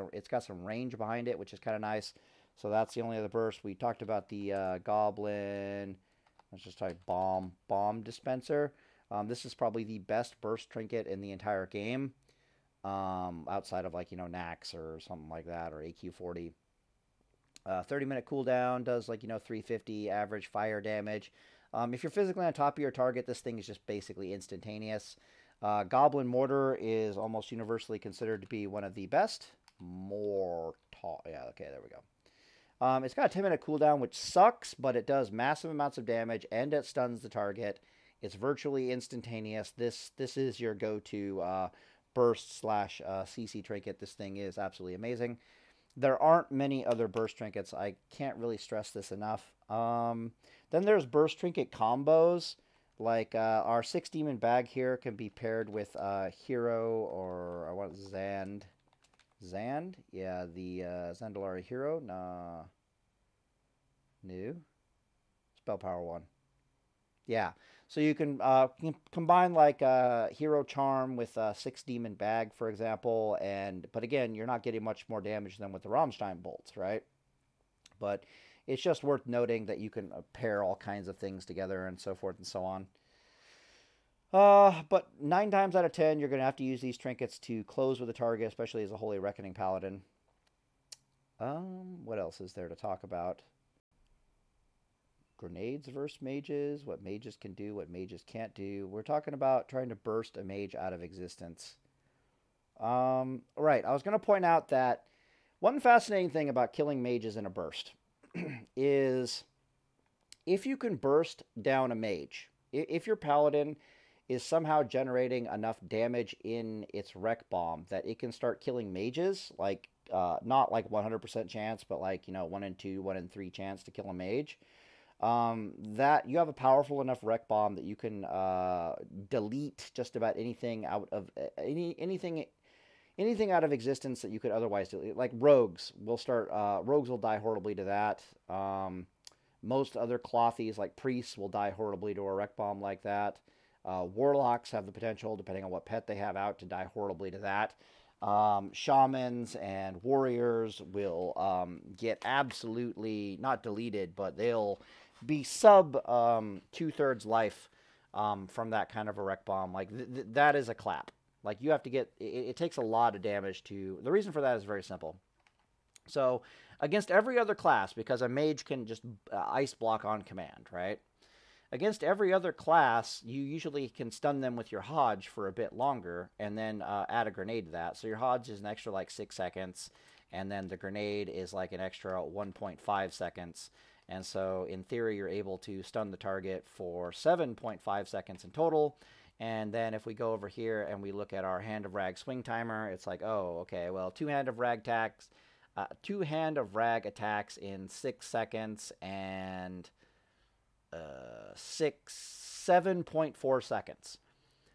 some range behind it, which is kind of nice. So that's the only other burst. We talked about the Goblin. Let's just type bomb dispenser. This is probably the best burst trinket in the entire game, outside of, like, Nax or something like that, or AQ40. 30-minute cooldown, does, like, 350 average fire damage. If you're physically on top of your target, this thing is just basically instantaneous. Goblin Mortar is almost universally considered to be one of the best. Yeah, okay, there we go. It's got a 10-minute cooldown, which sucks, but it does massive amounts of damage, and it stuns the target. It's virtually instantaneous. This is your go-to burst / CC trinket. This thing is absolutely amazing. There aren't many other burst trinkets. I can't really stress this enough. Then there's burst trinket combos. Like our 6 demon bag here can be paired with Hero, or I want Zand. Zand? Yeah, the Zandalari Hero. Nah. New. Spell power 1. Yeah. So you can combine like Hero Charm with 6 demon bag, for example, but again, you're not getting much more damage than with the Rammstein bolts, right? But it's just worth noting that you can pair all kinds of things together and so forth and so on. But 9 times out of 10, you're going to have to use these trinkets to close with a target, especially as a Holy Reckoning Paladin. What else is there to talk about? Grenades versus mages, what mages can do, what mages can't do. We're talking about trying to burst a mage out of existence. Right, I was going to point out that One fascinating thing about killing mages in a burst is if you can burst down a mage, if your paladin is somehow generating enough damage in its rec bomb that it can start killing mages, like not like 100% chance, but like, you know, 1 in 2, 1 in 3 chance to kill a mage, that you have a powerful enough rec bomb that you can delete just about anything out of anything out of existence that you could otherwise delete. Like rogues will die horribly to that. Most other clothies, like priests, will die horribly to a rec bomb like that. Warlocks have the potential, depending on what pet they have out, to die horribly to that. Shamans and warriors will get absolutely, not deleted, but they'll be sub 2/3 life from that kind of a rec bomb. Like, that is a clap. Like, you have to get, it takes a lot of damage to, the reason for that is very simple. So, against every other class, because a mage can just ice block on command, right? Against every other class, you usually can stun them with your Hodge for a bit longer, and then add a grenade to that. So your Hodge is an extra, like, 6 seconds, and then the grenade is, like, an extra 1.5 seconds. And so, in theory, you're able to stun the target for 7.5 seconds in total. And then if we go over here and we look at our Hand of Rag swing timer, it's like, oh, okay, well, 2 Hand of Rag attacks in 6 seconds and 7.4 seconds.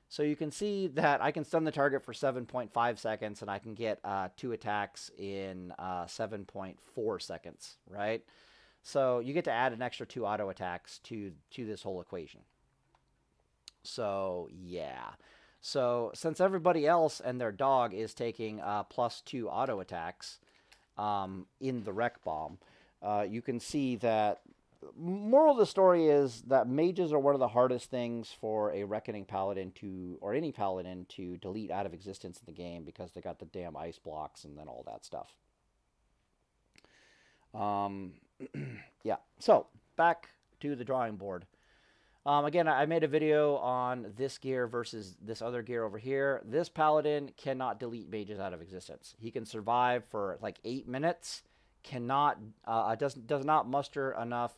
So you can see that I can stun the target for 7.5 seconds, and I can get 2 attacks in 7.4 seconds, right? So you get to add an extra 2 auto attacks to this whole equation. So, yeah. So, since everybody else and their dog is taking +2 auto attacks in the rec bomb, you can see that, moral of the story is that mages are one of the hardest things for a Reckoning Paladin to, or any Paladin, to delete out of existence in the game, because they got the damn ice blocks and then all that stuff. Yeah, so, back to the drawing board. Again, I made a video on this gear versus this other gear over here. This Paladin cannot delete mages out of existence. He can survive for like 8 minutes. Does not muster enough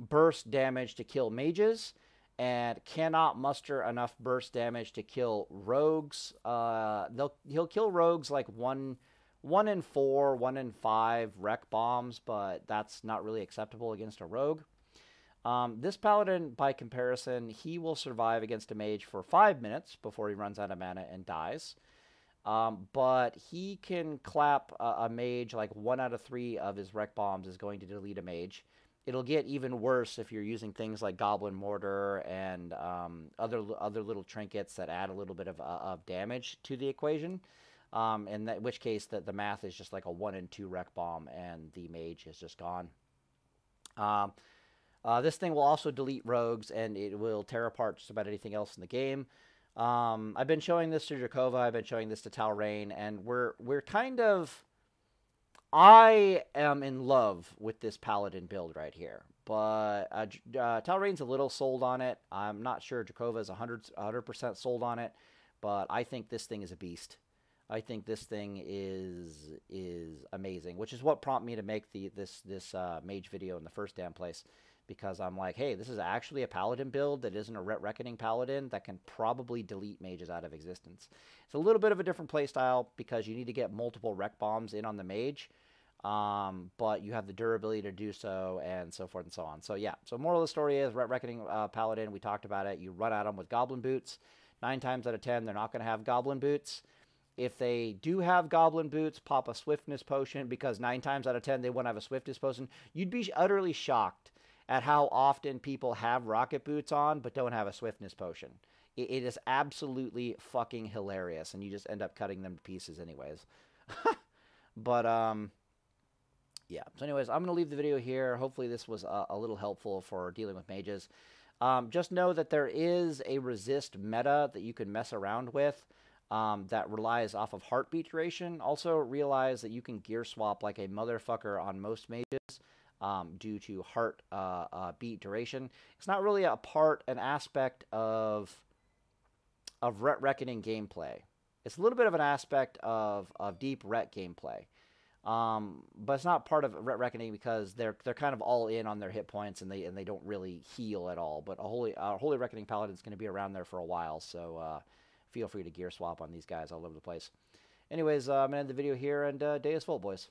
burst damage to kill mages, and cannot muster enough burst damage to kill rogues. He'll kill rogues like 1 in 4, 1 in 5 rec bombs, but that's not really acceptable against a rogue. This Paladin, by comparison, he will survive against a mage for 5 minutes before he runs out of mana and dies. But he can clap a mage, like 1 out of 3 of his rec bombs is going to delete a mage. It'll get even worse if you're using things like Goblin Mortar and other little trinkets that add a little bit of damage to the equation. In which case, the math is just like a 1 in 2 rec bomb, and the mage is just gone. This thing will also delete rogues, and it will tear apart just about anything else in the game. I've been showing this to Drakova, I've been showing this to Telreyne, and we're kind of... I am in love with this Paladin build right here, but Telreyne's a little sold on it. I'm not sure Drakova is 100% sold on it, but I think this thing is a beast. I think this thing is amazing, which is what prompted me to make this mage video in the first damn place. Because I'm like, hey, this is actually a Paladin build that isn't a Reckoning Paladin that can probably delete mages out of existence. It's a little bit of a different playstyle because you need to get multiple rec bombs in on the mage, but you have the durability to do so, and so forth and so on. So yeah, so moral of the story is Reckoning Paladin, we talked about it, you run at them with Goblin Boots. 9 times out of 10, they're not going to have Goblin Boots. If they do have Goblin Boots, pop a Swiftness Potion, because 9 times out of 10, they won't have a Swiftness Potion. You'd be utterly shocked at how often people have Rocket Boots on but don't have a Swiftness Potion. It is absolutely fucking hilarious, and you just end up cutting them to pieces anyways. But, yeah. So anyways, I'm going to leave the video here. Hopefully this was a little helpful for dealing with mages. Just know that there is a resist meta that you can mess around with that relies off of heartbeat duration. Also realize that you can gear swap like a motherfucker on most mages. Due to heart beat duration. It's not really an aspect of Reckoning gameplay. It's a little bit of an aspect of deep ret gameplay. But it's not part of Ret Reckoning because they're kind of all in on their hit points and they don't really heal at all. But a Holy Reckoning Paladin is going to be around there for a while, so feel free to gear swap on these guys all over the place. Anyways, I'm going to end the video here, and day is full, boys.